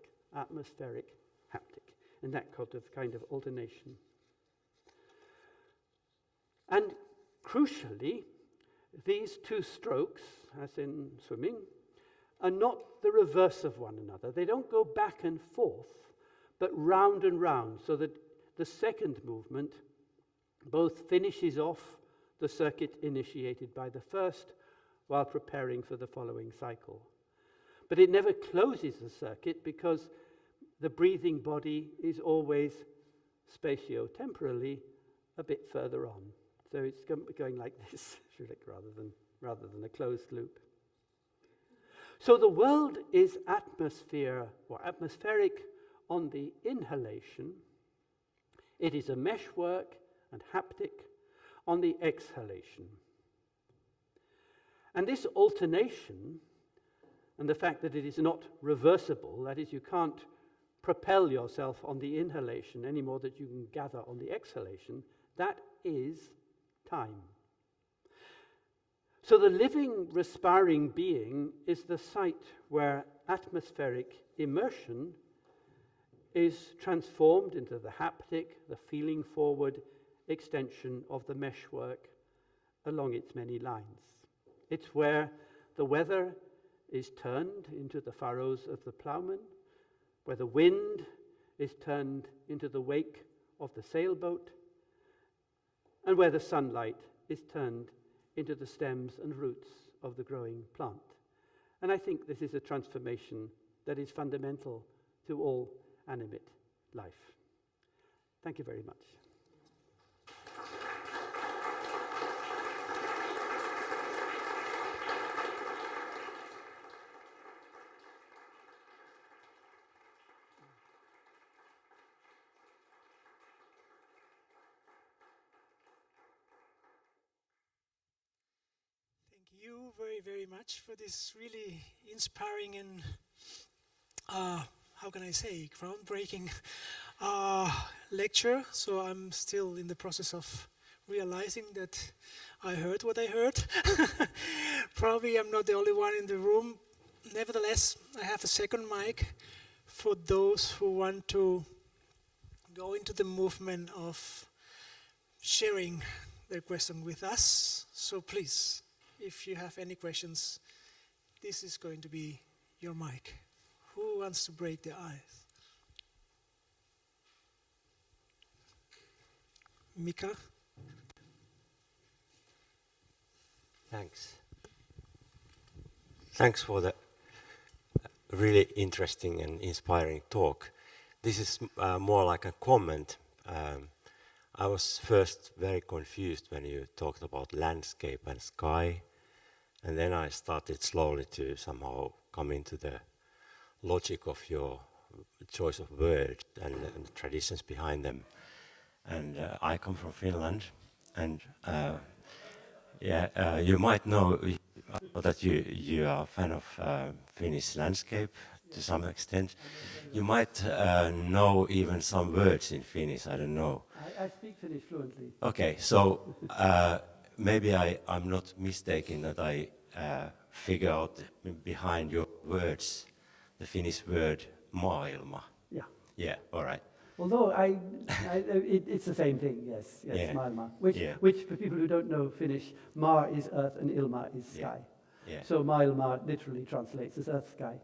and that kind of alternation. And crucially, these two strokes, as in swimming, are not the reverse of one another. They don't go back and forth, but round and round, so that the second movement both finishes off the circuit initiated by the first while preparing for the following cycle. But it never closes the circuit because the breathing body is always spatio-temporally a bit further on. So it's going like this, rather than a closed loop. So the world is atmosphere or atmospheric on the inhalation. It is a meshwork and haptic on the exhalation. And this alternation, and the fact that it is not reversible, that is, you can't propel yourself on the inhalation any more than you can gather on the exhalation, that is time. So the living, respiring being is the site where atmospheric immersion is transformed into the haptic, the feeling forward extension of the meshwork along its many lines. It's where the weather is turned into the furrows of the ploughman, where the wind is turned into the wake of the sailboat, and where the sunlight is turned into the stems and roots of the growing plant. And I think this is a transformation that is fundamental to all animate life. Thank you very much. Thank you very, very much for this really inspiring and, how can I say, groundbreaking lecture. So I'm still in the process of realizing that I heard what I heard. Probably I'm not the only one in the room. Nevertheless, I have a second mic for those who want to go into the movement of sharing their question with us. So please, if you have any questions, this is going to be your mic. Who wants to break the ice? Mika? Thanks. Thanks for the really interesting and inspiring talk. this is more like a comment. I was first very confused when you talked about landscape and sky, and then I started slowly to somehow come into the logic of your choice of words and the traditions behind them. And I come from Finland, and you might know that you are a fan of Finnish landscape to some extent. You might know even some words in Finnish, I don't know. I speak Finnish fluently. Okay, so maybe I'm not mistaken that I figure out behind your words the Finnish word maailma. Yeah. Yeah, all right. Although it's the same thing, yes, Yeah. maailma, Yeah. which for people who don't know Finnish, maa is earth and ilma is sky. Yeah. Yeah. So maailma literally translates as earth sky,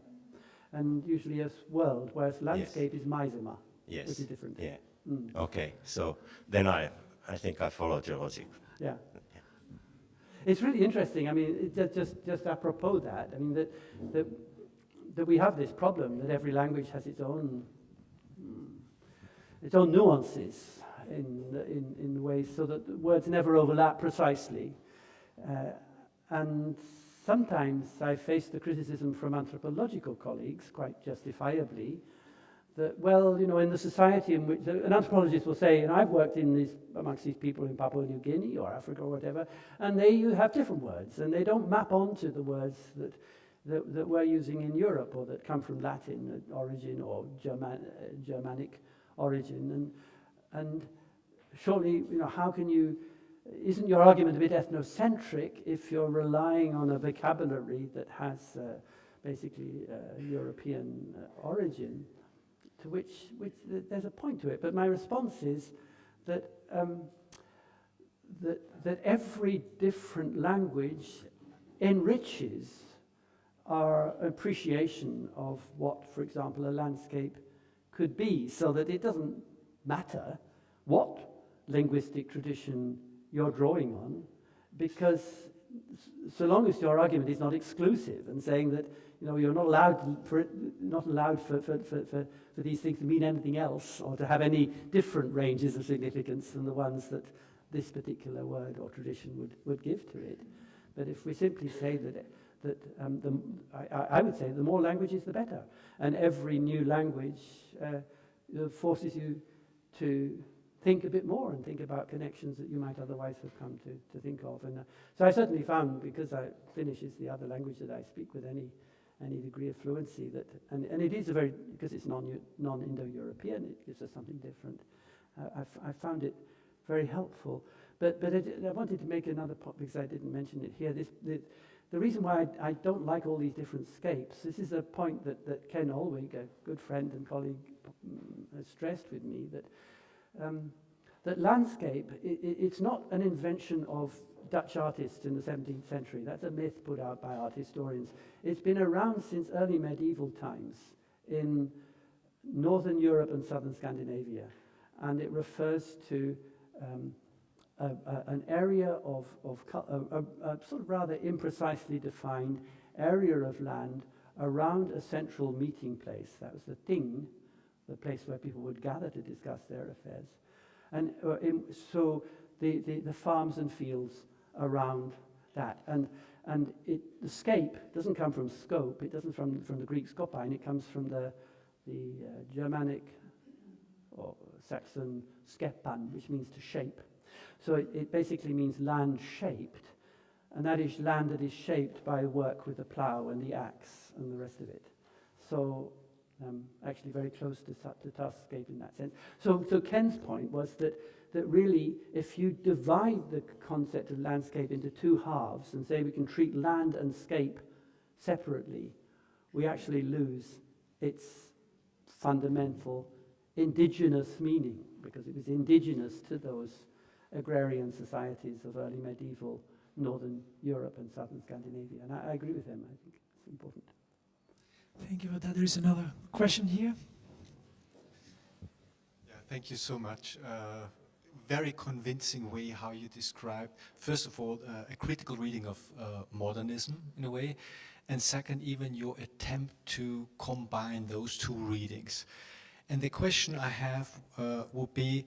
and usually as world, whereas landscape is maisema, Yes. which is different. Yeah. Mm. Okay, so then I think I followed your logic. Yeah. It's really interesting. I mean, just apropos that. I mean that we have this problem that every language has its own nuances in ways so that the words never overlap precisely, and sometimes I face the criticism from anthropological colleagues, quite justifiably, that, well, you know, in the society in which an anthropologist will say, and I've worked amongst these people in Papua New Guinea or Africa or whatever, and you have different words, and they don't map onto the words that we're using in Europe or that come from Latin origin or Germanic origin, and surely, you know, how can you? Isn't your argument a bit ethnocentric if you're relying on a vocabulary that has basically European origin? To which there's a point to it, but my response is that that every different language enriches our appreciation of what, for example, a landscape could be, so that it doesn't matter what linguistic tradition you're drawing on, because so long as your argument is not exclusive and saying that, you know, you're not allowed for these things to mean anything else or to have any different ranges of significance than the ones that this particular word or tradition would give to it. But if we simply say I would say the more languages the better, and every new language forces you to think a bit more and think about connections that you might otherwise have come to think of. And so I certainly found, because Finnish is the other language that I speak with any degree of fluency, that and it is because it's non-Indo-European, it gives us something different. I found it very helpful. But I wanted to make another point, because I didn't mention it here. The reason why I don't like all these different scapes, this is a point that Ken Olwig, a good friend and colleague, has stressed with me, that landscape, it's not an invention of Dutch artists in the 17th century. That's a myth put out by art historians. It's been around since early medieval times in Northern Europe and Southern Scandinavia, and it refers to an area of a sort of rather imprecisely defined area of land around a central meeting place. That was the ting, the place where people would gather to discuss their affairs. And so the farms and fields around that. And the scape doesn't come from scope, it doesn't from the Greek skopine, it comes from the Germanic or Saxon skepan, which means to shape. So it basically means land shaped, and that is land that is shaped by work with the plough and the axe and the rest of it. So actually very close to Taskscape in that sense. So Ken's point was that really, if you divide the concept of landscape into two halves and say we can treat land and scape separately, we actually lose its fundamental indigenous meaning, because it was indigenous to those agrarian societies of early medieval Northern Europe and Southern Scandinavia. And I agree with him. I think it's important. Thank you for that. There is another question here. Yeah, thank you so much. Very convincing way how you described, first of all, a critical reading of modernism in a way, and second, even your attempt to combine those two readings. And the question I have would be,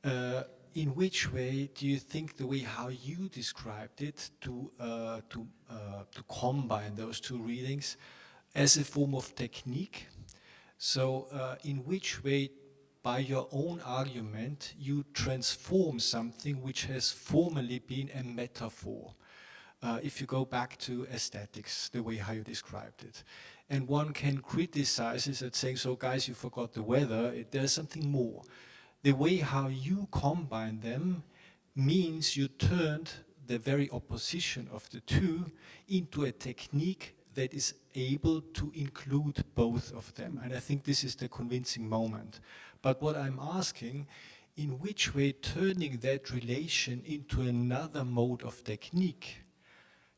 in which way do you think the way how you described it to combine those two readings as a form of technique? So in which way, by your own argument, you transform something which has formerly been a metaphor? If you go back to aesthetics, the way how you described it. And one can criticize it at saying, so guys, you forgot the weather, there's something more. The way how you combine them means you turned the very opposition of the two into a technique that is able to include both of them. And I think this is the convincing moment. But what I'm asking, in which way turning that relation into another mode of technique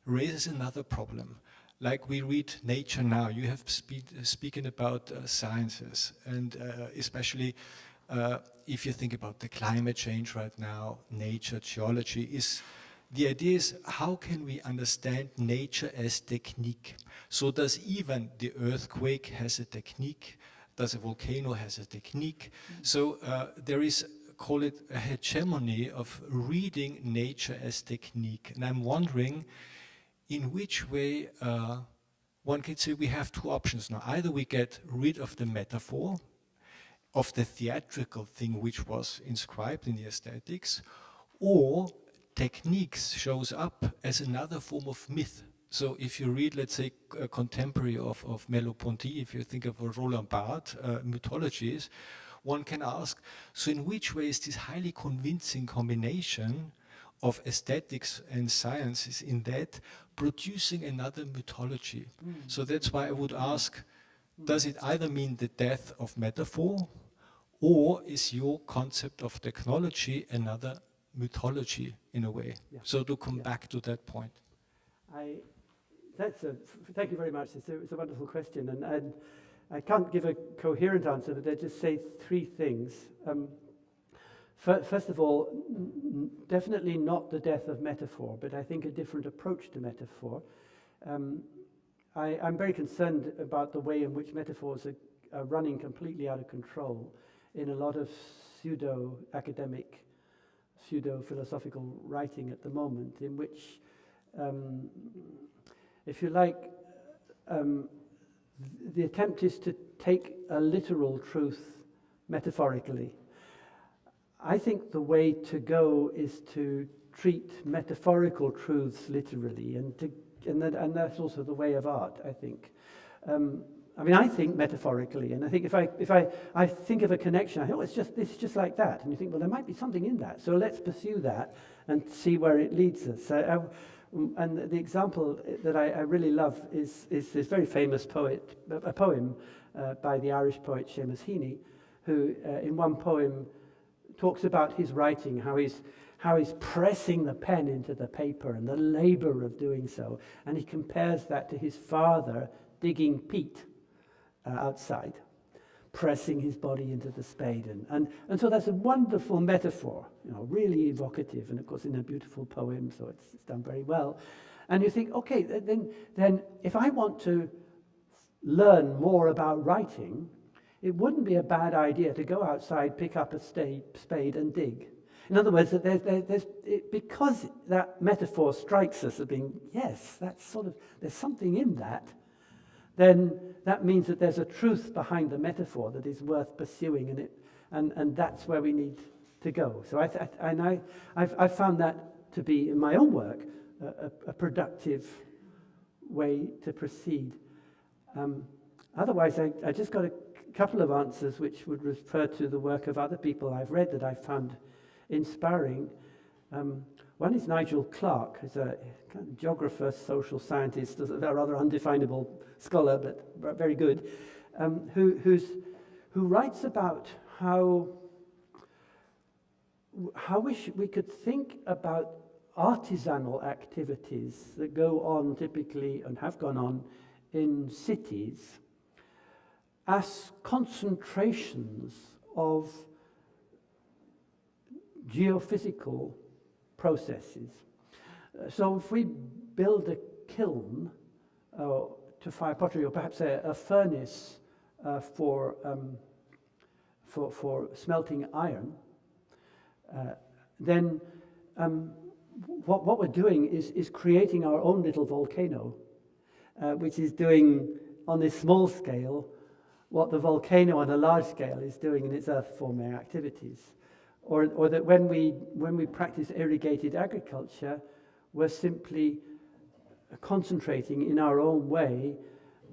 raises another problem. Like we read Nature now, you have speaking about sciences, and especially if you think about the climate change right now, nature, geology, the idea is how can we understand nature as technique? So does even the earthquake has a technique? Does a volcano has a technique? So there is, call it a hegemony of reading nature as technique. And I'm wondering in which way one can say we have two options now. Either we get rid of the metaphor, of the theatrical thing which was inscribed in the aesthetics, or techniques shows up as another form of myth. So if you read, let's say, a contemporary of Merleau-Ponty, if you think of Roland Barthes, mythologies, one can ask, so in which way is this highly convincing combination of aesthetics and sciences in that producing another mythology? So that's why I would ask, does it either mean the death of metaphor, or is your concept of technology another mythology in a way? Yeah. So to come back to that point. Thank you very much. It's a wonderful question, and I can't give a coherent answer, but I'll just say three things. First of all, definitely not the death of metaphor, but I think a different approach to metaphor. I'm very concerned about the way in which metaphors are running completely out of control in a lot of pseudo-academic, pseudo-philosophical writing at the moment, in which, if you like, the attempt is to take a literal truth metaphorically. I think the way to go is to treat metaphorical truths literally, and that's also the way of art, I think. I think metaphorically, and I think if I think of a connection, I think, it's just like that, and you think, well, there might be something in that, so let's pursue that and see where it leads us. And the example that I really love is this very famous poem by the Irish poet Seamus Heaney, who in one poem talks about his writing, how he's pressing the pen into the paper and the labor of doing so, and he compares that to his father digging peat outside, pressing his body into the spade, and so that's a wonderful metaphor, really evocative, and of course in a beautiful poem, so it's done very well. And you think, okay, then if I want to learn more about writing, it wouldn't be a bad idea to go outside, pick up a spade and dig. In other words, because that metaphor strikes us as being, yes, there's something in that, then that means that there's a truth behind the metaphor that is worth pursuing, and that's where we need to go. So I've found that to be, in my own work, a productive way to proceed. Otherwise, I just got a couple of answers which would refer to the work of other people I've read that I've found inspiring. One is Nigel Clarke, who's a kind of geographer, social scientist, a rather undefinable scholar, but very good, who writes about how we could think about artisanal activities that go on typically and have gone on in cities as concentrations of geophysical processes. So if we build a kiln to fire pottery, or perhaps a furnace for for smelting iron, then what we're doing is creating our own little volcano, which is doing on this small scale what the volcano on a large scale is doing in its earth-forming activities. Or that when we practice irrigated agriculture, we're simply concentrating in our own way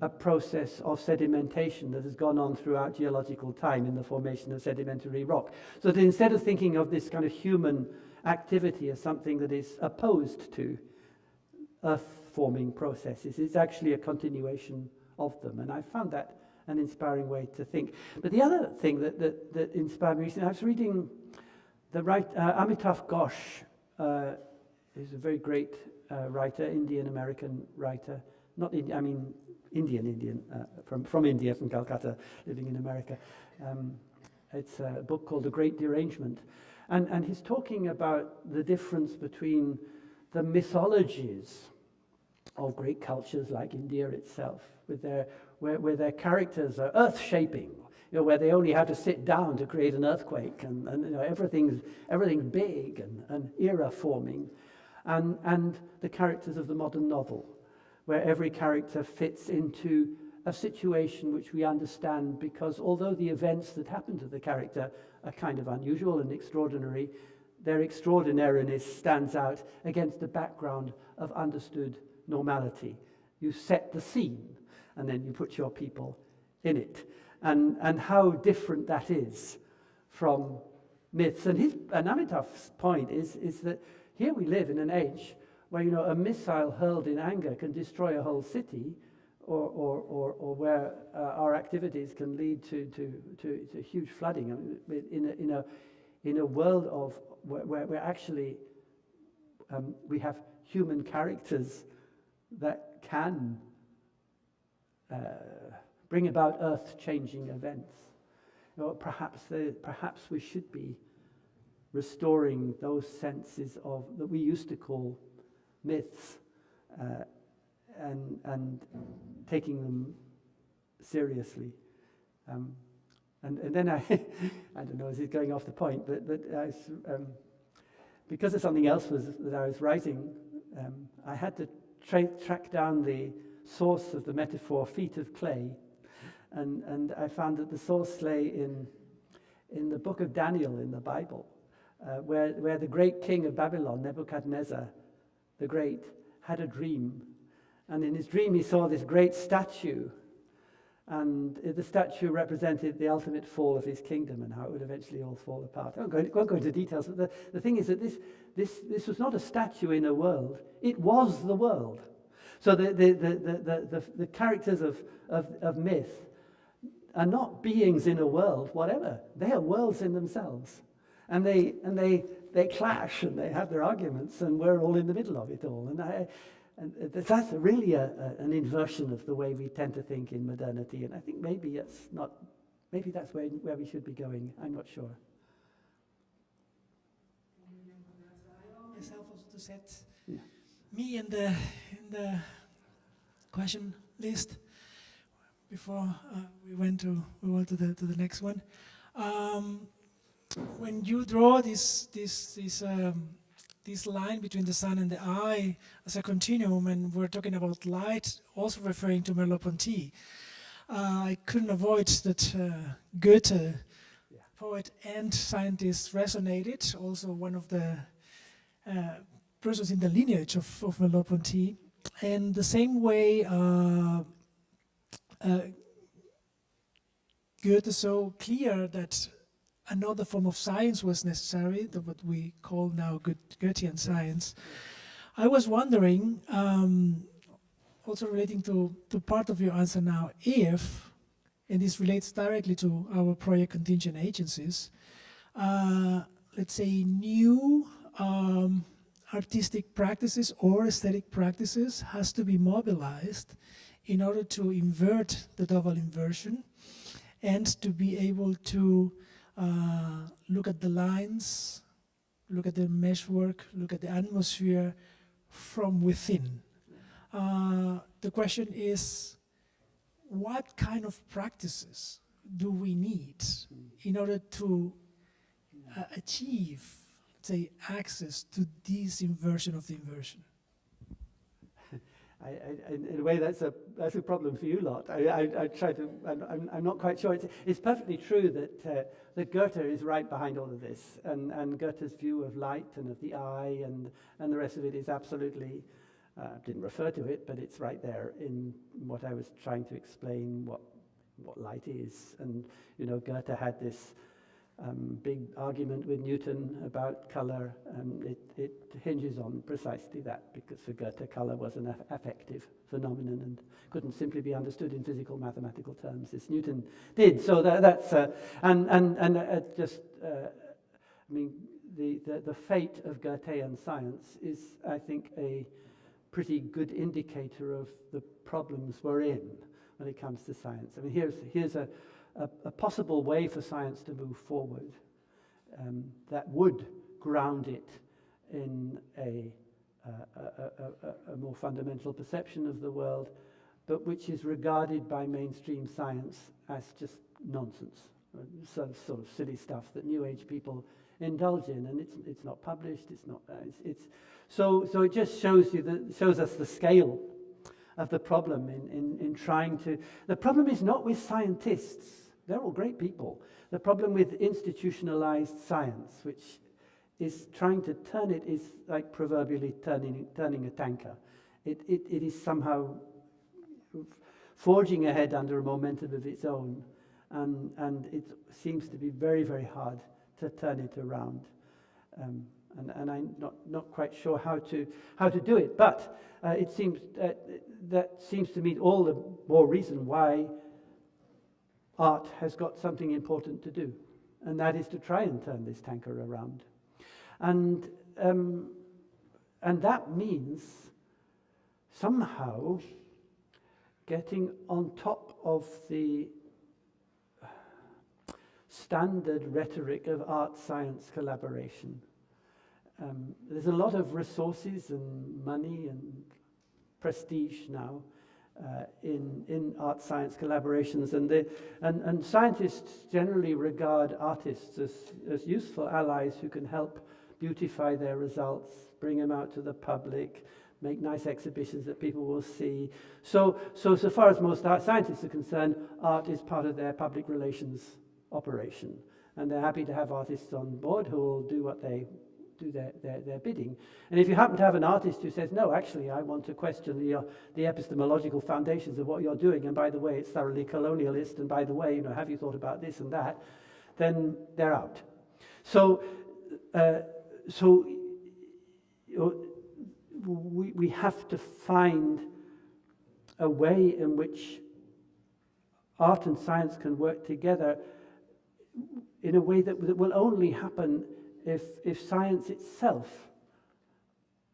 a process of sedimentation that has gone on throughout geological time in the formation of sedimentary rock. So that instead of thinking of this kind of human activity as something that is opposed to earth-forming processes, it's actually a continuation of them. And I found that an inspiring way to think. But the other thing that inspired me recently, I was reading Amitav Ghosh, who's a very great writer, Indian-American writer, not Indian, I mean Indian, from India, from Calcutta, living in America. It's a book called The Great Derangement. And he's talking about the difference between the mythologies of great cultures like India itself, with where their characters are earth-shaping, where they only have to sit down to create an earthquake, and everything's big and era-forming, and the characters of the modern novel, where every character fits into a situation which we understand, because although the events that happen to the character are kind of unusual and extraordinary, their extraordinariness stands out against the background of understood normality. You set the scene, and then you put your people in it. And how different that is from myths. And Amitav's point is that here we live in an age where a missile hurled in anger can destroy a whole city, or where our activities can lead to huge flooding. I mean, in a world of where actually we have human characters that can bring about earth-changing events. Perhaps we should be restoring those senses that we used to call myths, and taking them seriously. And then I don't know, this is going off the point, but because of something else that I was writing, I had to track down the source of the metaphor feet of clay, and I found that the source lay in the book of Daniel in the Bible, where the great king of Babylon, Nebuchadnezzar the Great, had a dream. And in his dream he saw this great statue, and the statue represented the ultimate fall of his kingdom and how it would eventually all fall apart. I won't go into details, but the thing is that this was not a statue in a world, it was the world. So the characters of myth are not beings in a world, whatever. They are worlds in themselves. And they clash, and they have their arguments, and we're all in the middle of it all. And that's really an inversion of the way we tend to think in modernity. And I think maybe that's where we should be going. I'm not sure. Myself also to set me in the question list before we went to the next one. When you draw this line between the sun and the eye as a continuum, and we're talking about light, also referring to Merleau-Ponty, I couldn't avoid that Goethe, poet and scientist, resonated, also one of the persons in the lineage of Merleau-Ponty. And the same way Goethe so clear that another form of science was necessary, what we call now Goethean science. I was wondering, also relating to part of your answer now, if, and this relates directly to our project Contingent Agencies, let's say new artistic practices or aesthetic practices has to be mobilized in order to invert the double inversion and to be able to look at the lines, look at the meshwork, look at the atmosphere from within. The question is, what kind of practices do we need in order to achieve, say, access to this inversion of the inversion? In a way, that's a problem for you lot. I try to. I'm not quite sure. It's perfectly true that Goethe is right behind all of this, and Goethe's view of light and of the eye and the rest of it is absolutely. Didn't refer to it, but it's right there in what I was trying to explain. What light is, and Goethe had this big argument with Newton about color, and it hinges on precisely that, because for Goethe color was an affective phenomenon and couldn't simply be understood in physical mathematical terms as Newton did. So that's the fate of Goethean science is, I think, a pretty good indicator of the problems we're in when it comes to science. I mean, here's a possible way for science to move forward that would ground it in a more fundamental perception of the world, but which is regarded by mainstream science as just nonsense, some sort of silly stuff that New Age people indulge in, and it's not published. It's not. So it just shows us the scale of the problem in trying to. The problem is not with scientists. They're all great people. The problem with institutionalized science, which is trying to turn it, is like proverbially turning a tanker. It is somehow forging ahead under a momentum of its own, and it seems to be very, very hard to turn it around. And I'm not quite sure how to do it, but it seems that seems to me all the more reason why art has got something important to do, and that is to try and turn this tanker around, and that means somehow getting on top of the standard rhetoric of art-science collaboration. There's a lot of resources and money and prestige now in art-science collaborations, and scientists generally regard artists as useful allies who can help beautify their results, bring them out to the public, make nice exhibitions that people will see. So far as most art scientists are concerned, art is part of their public relations operation, and they're happy to have artists on board who will do what they do their bidding. And if you happen to have an artist who says, no, actually, I want to question the epistemological foundations of what you're doing, and by the way, it's thoroughly colonialist, and by the way, have you thought about this and that, then they're out. So we have to find a way in which art and science can work together in a way that will only happen if science itself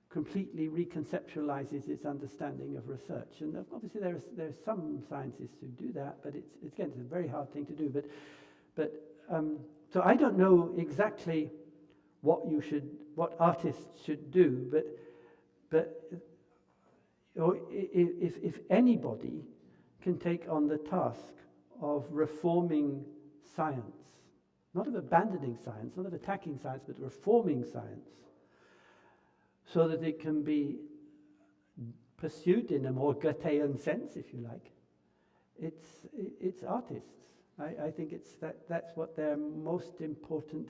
completely reconceptualizes its understanding of research. And obviously there are some scientists who do that, but it's a very hard thing to do. So I don't know exactly what artists should do, but if anybody can take on the task of reforming science, not of abandoning science, not of attacking science, but reforming science, so that it can be pursued in a more Goethean sense, if you like, it's artists. I think that's what their most important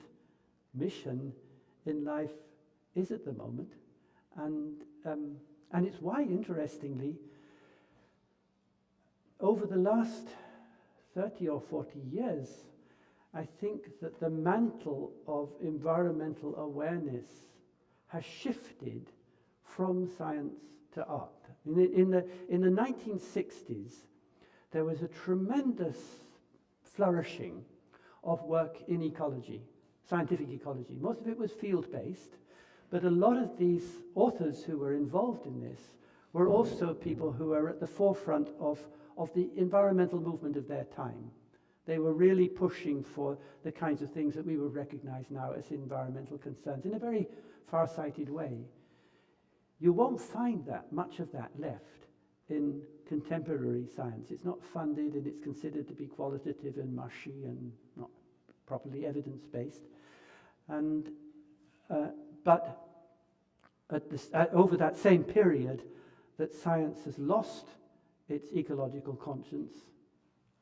mission in life is at the moment, and it's why, interestingly, over the last 30 or 40 years, I think that the mantle of environmental awareness has shifted from science to art. In the 1960s, there was a tremendous flourishing of work in ecology, scientific ecology. Most of it was field-based, but a lot of these authors who were involved in this were also people who were at the forefront of the environmental movement of their time. They were really pushing for the kinds of things that we would recognize now as environmental concerns in a very far-sighted way. You won't find much of that left in contemporary science. It's not funded, and it's considered to be qualitative and mushy and not properly evidence-based. And but over that same period that science has lost its ecological conscience,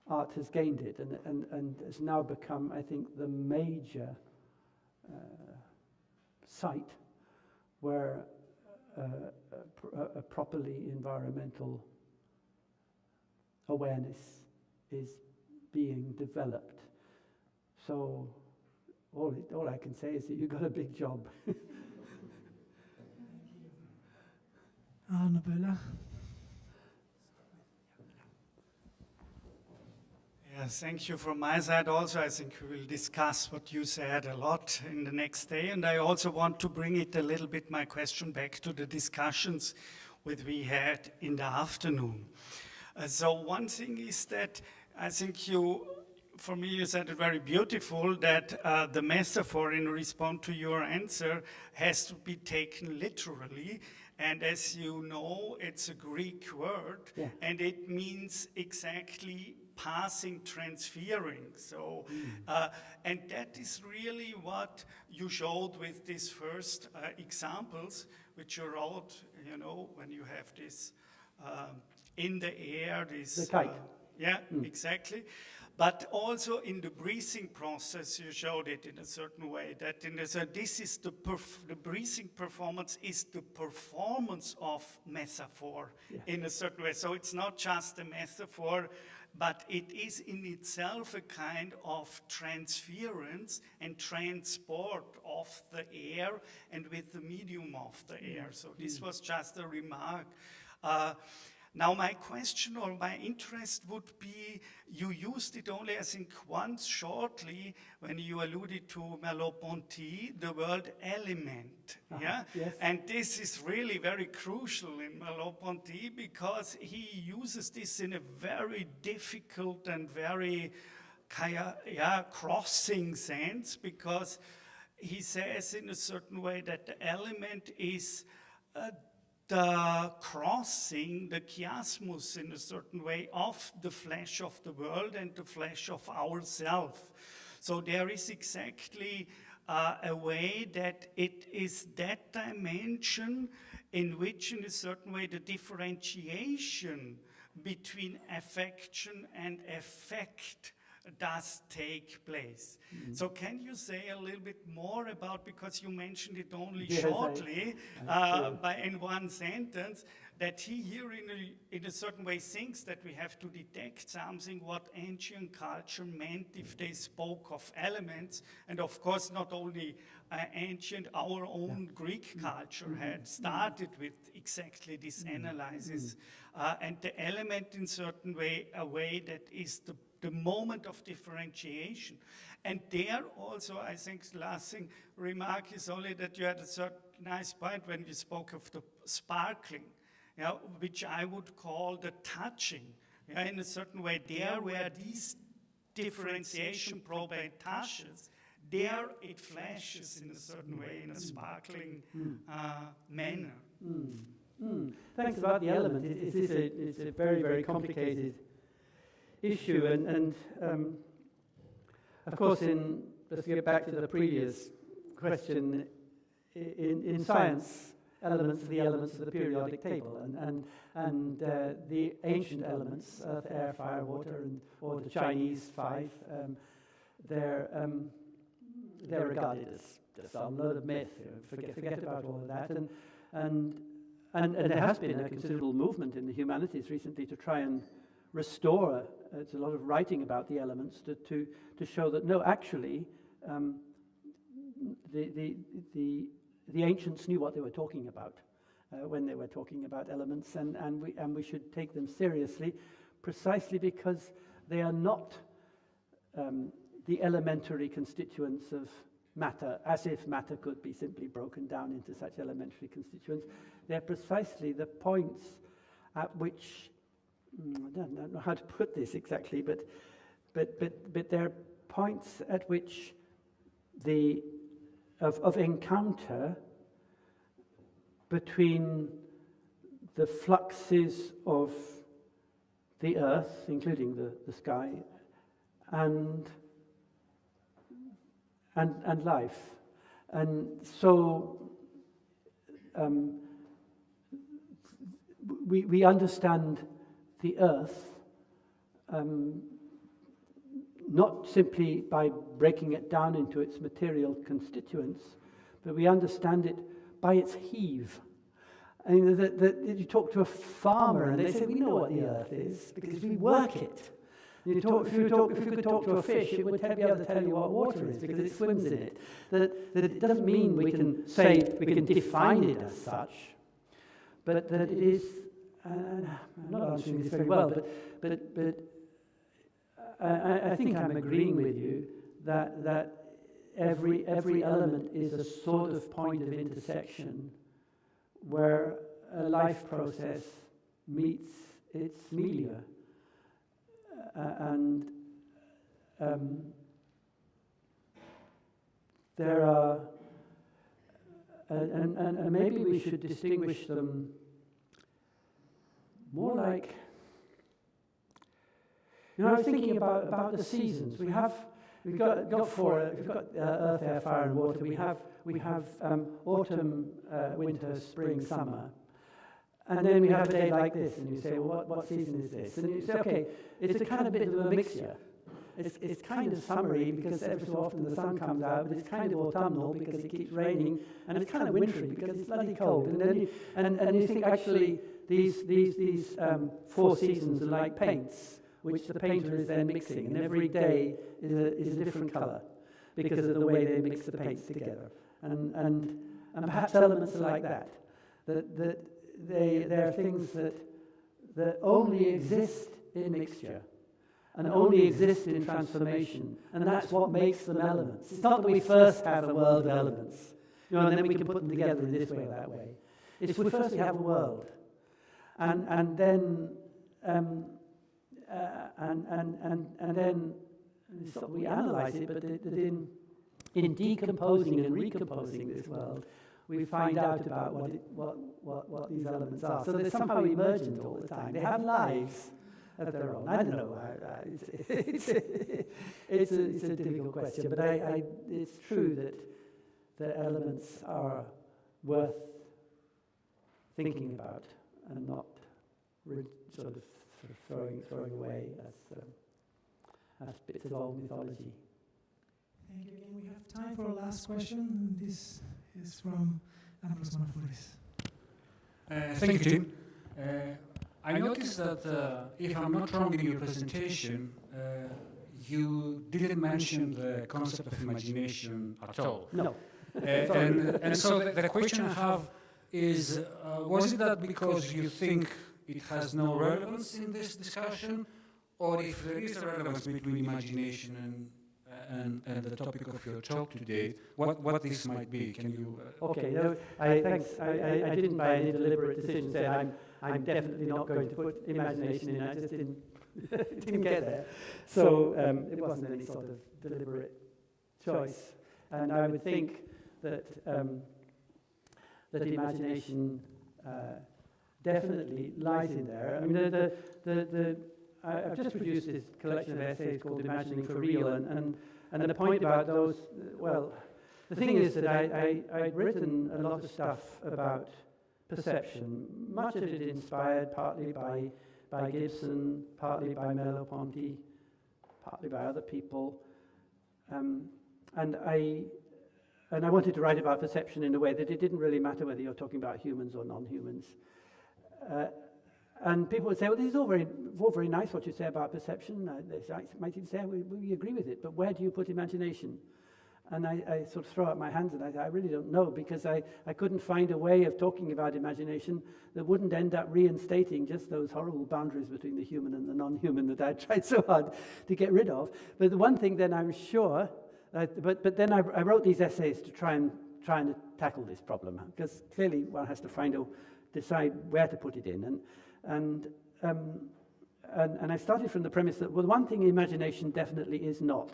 art has gained it, and has now become, I think, the major site where a properly environmental awareness is being developed. So all I can say is that you've got a big job. Arne Böller. Yes, thank you from my side also. I think we will discuss what you said a lot in the next day. And I also want to bring it a little bit, my question, back to the discussions that we had in the afternoon. So one thing is that I think for me, you said it very beautiful that the metaphor in response to your answer has to be taken literally. And as you know, it's a Greek word, yeah. And it means exactly passing, transferring. So, and that is really what you showed with these first examples, which you wrote, you know, when you have this in the air, this... The kite. Yeah, exactly. But also in the breathing process, you showed it in a certain way, that this is the breathing performance is the performance of metaphor, yeah, in a certain way. So it's not just a metaphor, but it is in itself a kind of transference and transport of the air and with the medium of the air. So this was just a remark. Now my question or my interest would be, you used it only, I think, once shortly when you alluded to Merleau-Ponty, the word element. Yeah? Yes. And this is really very crucial in Merleau-Ponty because he uses this in a very difficult and very crossing sense, because he says in a certain way that the element is the crossing, the chiasmus in a certain way of the flesh of the world and the flesh of ourself. So there is exactly a way that it is that dimension in which in a certain way the differentiation between affection and effect does take place. So can you say a little bit more about, because you mentioned it only shortly, in one sentence, that he here in a certain way thinks that we have to detect something what ancient culture meant if they spoke of elements, and of course not only ancient, our own Greek culture had started with exactly this analysis, and the element in certain way, a way that is the moment of differentiation. And there also, I think the last thing remark is only that you had a certain nice point when you spoke of the sparkling, which I would call the touching. In a certain way, there where these differentiation probe touches, there it flashes in a certain way, in a sparkling manner. Thanks about the element. It's a very, very complicated issue, and of course, let's get back to the previous question. In science, elements are the elements of the periodic table, and the ancient elements, earth, air, fire, water, or the Chinese five, they're regarded as just a load of myth. Forget about all of that, and there has been a considerable movement in the humanities recently to try and restore. It's a lot of writing about the elements to show that no, actually, the ancients knew what they were talking about when they were talking about elements, and we should take them seriously, precisely because they are not the elementary constituents of matter, as if matter could be simply broken down into such elementary constituents. They're precisely the points at which, I don't know how to put this exactly, but there are points at which of encounter between the fluxes of the earth, including the sky, and life. And so we understand the earth not simply by breaking it down into its material constituents, but we understand it by its heave. I mean, you talk to a farmer and they say, we know what the earth is because we work it. If you could talk to a fish, it would be able to tell you what water is because it swims in it. That it doesn't mean we can say, we can define it as such, but that it is, I'm not answering this very well, but I think I'm agreeing with you that every element is a sort of point of intersection where a life process meets its media. And there are, and maybe we should distinguish them more like, I was thinking about the seasons. We've got earth, air, fire, and water. We have autumn, winter, spring, summer. And then we have a day like this, and you say, well, what season is this? And you say, okay, it's a kind of bit of a mixture. It's kind of summery because every so often the sun comes out, but it's kind of autumnal because it keeps raining, and it's kind of wintry because it's bloody cold. And then you think actually these 4 seasons are like paints, which the painter is then mixing, and every day is a different colour because of the way they mix the paints together. And perhaps elements are like that they're things that only exist in mixture and only exist in transformation, and that's what makes them elements. It's not that we first have a world of elements, and then we can put them together in this way or that way. It's we first have a world, and then we analyze it, but that in decomposing and recomposing this world, we find out about what these elements are. So they're somehow emergent all the time. They have lives of their own. I don't know. It's a difficult question, but it's true that the elements are worth thinking about and not sort of throwing away as bits of old mythology. Thank you again. We have time for a last question. This is from Andros Manafouris. Thank you, Tim. I noticed that, if I'm not wrong in your presentation, you didn't mention the concept of imagination at all. No. And so the question I have is, was it that because you think it has no relevance in this discussion, or if there is a relevance between imagination and the topic of your talk today, what this might be? Can you? Okay, no, thanks. I didn't by any deliberate decision say I'm definitely not going to put imagination in. I just didn't get there. So it wasn't any sort of deliberate choice. And I would think that that imagination definitely lies in there. I mean, I've just produced this collection of essays called Imagining for Real, and the point about those, well, the thing is that I'd written a lot of stuff about perception, much of it inspired partly by Gibson, partly by Merleau-Ponty, partly by other people, and I wanted to write about perception in a way that it didn't really matter whether you're talking about humans or non-humans. And people would say, well, this is all very nice what you say about perception. They might even say, we agree with it, but where do you put imagination? And I sort of throw up my hands and I say, I really don't know, because I couldn't find a way of talking about imagination that wouldn't end up reinstating just those horrible boundaries between the human and the non-human that I tried so hard to get rid of. But the one thing then I'm sure, but then I wrote these essays to try and tackle this problem, because clearly one has to decide where to put it in. And I started from the premise that, well, one thing imagination definitely is not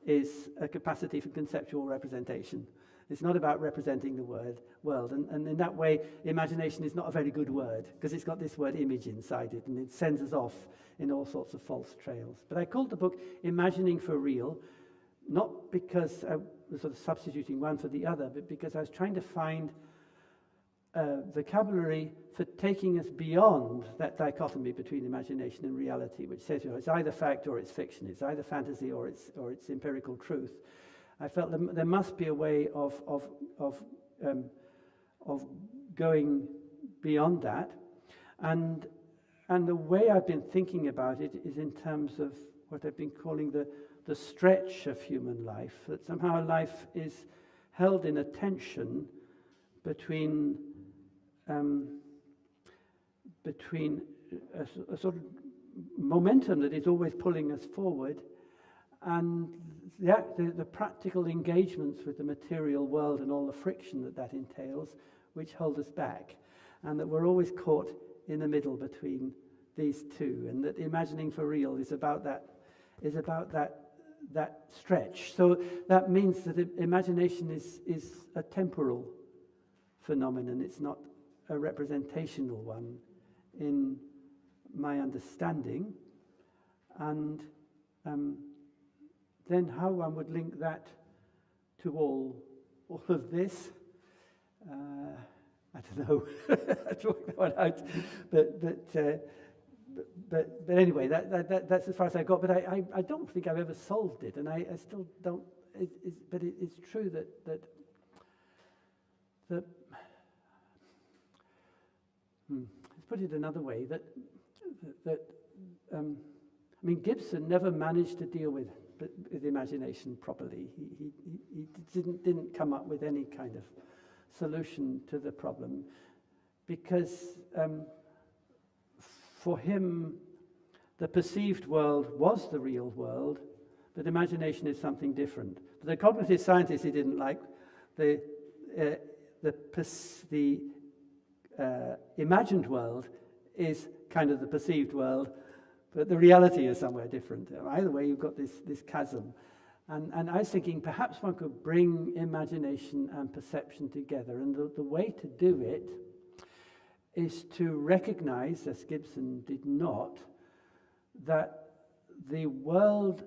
is a capacity for conceptual representation. It's not about representing the world. And in that way, imagination is not a very good word, because it's got this word image inside it, and it sends us off in all sorts of false trails. But I called the book Imagining for Real, not because I was sort of substituting one for the other, but because I was trying to find vocabulary for taking us beyond that dichotomy between imagination and reality, which says, it's either fact or it's fiction, it's either fantasy or it's empirical truth. I felt there must be a way of going beyond that, and the way I've been thinking about it is in terms of what I've been calling the stretch of human life, that somehow life is held in a tension between a sort of momentum that is always pulling us forward, and the practical engagements with the material world and all the friction that entails, which hold us back, and that we're always caught in the middle between these two, and that imagining for real is about that stretch. So that means that imagination is a temporal phenomenon. It's not a representational one in my understanding. And then how one would link that to all of this, I don't know. I talked that one out, but anyway, that's as far as I got. But I don't think I've ever solved it, and I still don't. But it's true that let's put it another way. I mean, Gibson never managed to deal with imagination properly. He didn't come up with any kind of solution to the problem, because for him the perceived world was the real world, but imagination is something different. For the cognitive scientists, he didn't like the imagined world is kind of the perceived world, but the reality is somewhere different. Either way, you've got this chasm. And I was thinking perhaps one could bring imagination and perception together. And the way to do it is to recognize, as Gibson did not, that the world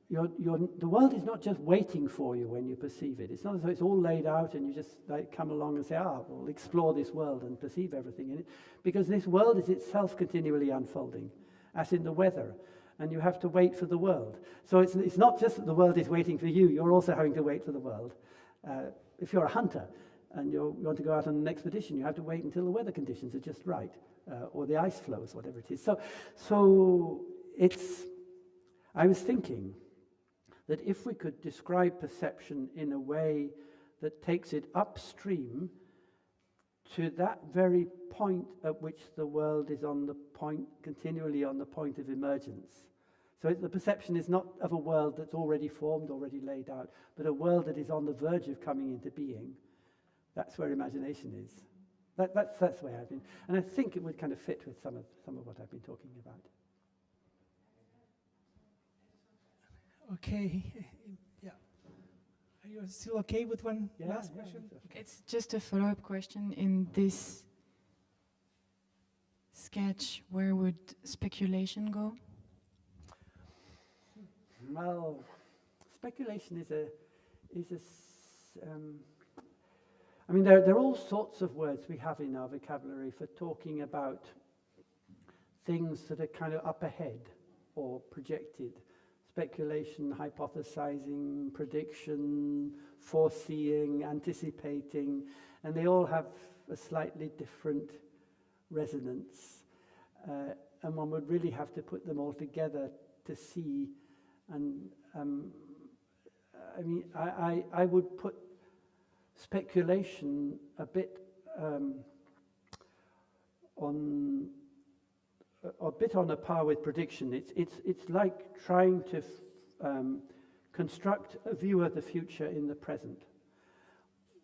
is not just waiting for you when you perceive it. It's not as though it's all laid out and you just come along and say, we'll explore this world and perceive everything in it. Because this world is itself continually unfolding, as in the weather. And you have to wait for the world. So it's not just that the world is waiting for you, you're also having to wait for the world. If you're a hunter and you want to go out on an expedition, you have to wait until the weather conditions are just right, or the ice flows, whatever it is. So I was thinking that if we could describe perception in a way that takes it upstream to that very point at which the world is continually on the point of emergence. So the perception is not of a world that's already formed, already laid out, but a world that is on the verge of coming into being. That's where imagination is. That's where I've been. And I think it would kind of fit with some of what I've been talking about. Okay. Yeah. Are you still okay with one last question? Okay. It's just a follow-up question. In this sketch, where would speculation go? Well, speculation is I mean, there are all sorts of words we have in our vocabulary for talking about things that are kind of up ahead or projected. Speculation, hypothesizing, prediction, foreseeing, anticipating, and they all have a slightly different resonance. And one would really have to put them all together to see. And I mean, I would put speculation a bit on a par with prediction. It's like trying to construct a view of the future in the present,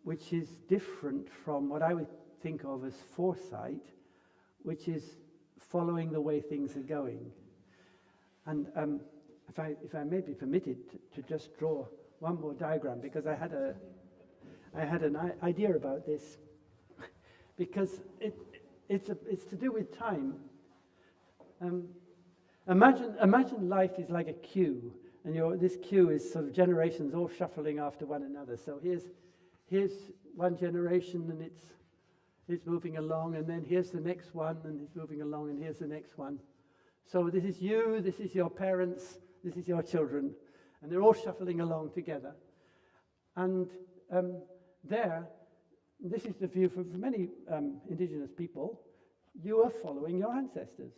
which is different from what I would think of as foresight, which is following the way things are going. And if I may be permitted to just draw one more diagram, because I had I had an idea about this because it's to do with time. Imagine life is like a queue, and this queue is sort of generations all shuffling after one another. So here's one generation, and it's moving along, and then here's the next one, and it's moving along, and here's the next one. So this is you, this is your parents, this is your children, and they're all shuffling along together. And this is the view for many indigenous people. You are following your ancestors.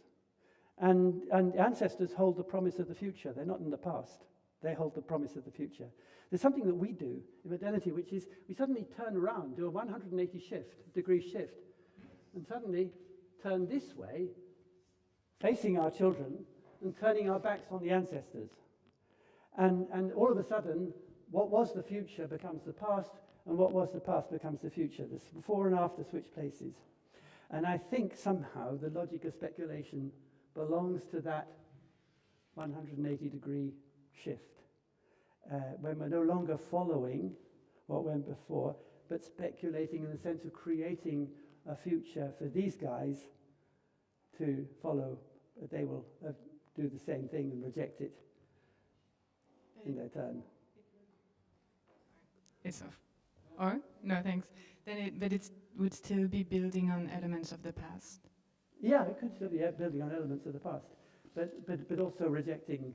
And ancestors hold the promise of the future. They're not in the past. They hold the promise of the future. There's something that we do in modernity, which is we suddenly turn around, do a 180-degree shift, and suddenly turn this way, facing our children, and turning our backs on the ancestors. And all of a sudden, what was the future becomes the past, and what was the past becomes the future. This before and after switch places. And I think somehow the logic of speculation belongs to that 180-degree shift, when we're no longer following what went before, but speculating in the sense of creating a future for these guys to follow. They will do the same thing and reject it in their turn. It's off. Or? No, thanks. But it would still be building on elements of the past. Yeah, it could still be building on elements of the past, but also rejecting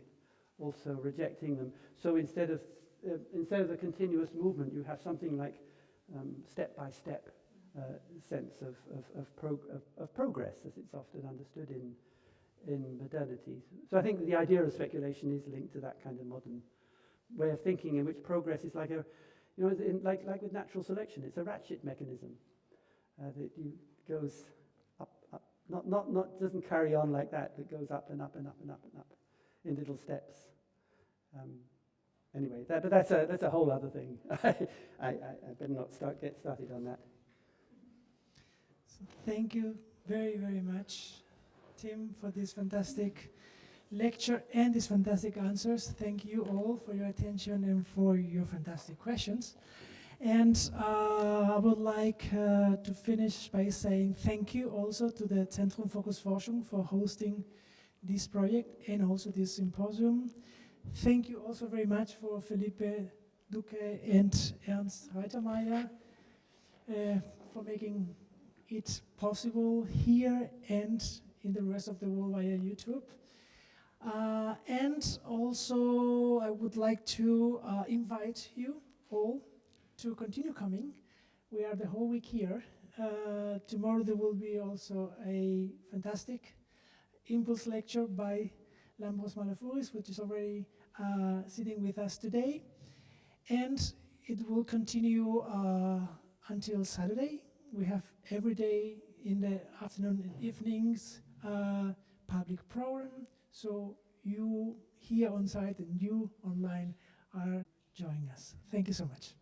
them. So instead of a continuous movement, you have something like step-by-step sense of progress, as it's often understood in modernity. So I think the idea of speculation is linked to that kind of modern way of thinking, in which progress is like like with natural selection, it's a ratchet mechanism that goes up, not doesn't carry on like that. It goes up and up and up and up and up in little steps. Anyway, but that's a whole other thing. I better not get started on that. So thank you very, very much, Tim, for this fantastic lecture and these fantastic answers. Thank you all for your attention and for your fantastic questions. And I would like to finish by saying thank you also to the Zentrum Fokus Forschung for hosting this project and also this symposium. Thank you also very much for Felipe Duque and Ernst Reutermeier for making it possible here and in the rest of the world via YouTube. And also I would like to invite you all to continue coming. We are the whole week here. Tomorrow there will be also a fantastic impulse lecture by Lambros Malafouris, which is already sitting with us today. And it will continue until Saturday. We have every day in the afternoon and evenings public program. So you here on site and you online are joining us. Thank you so much.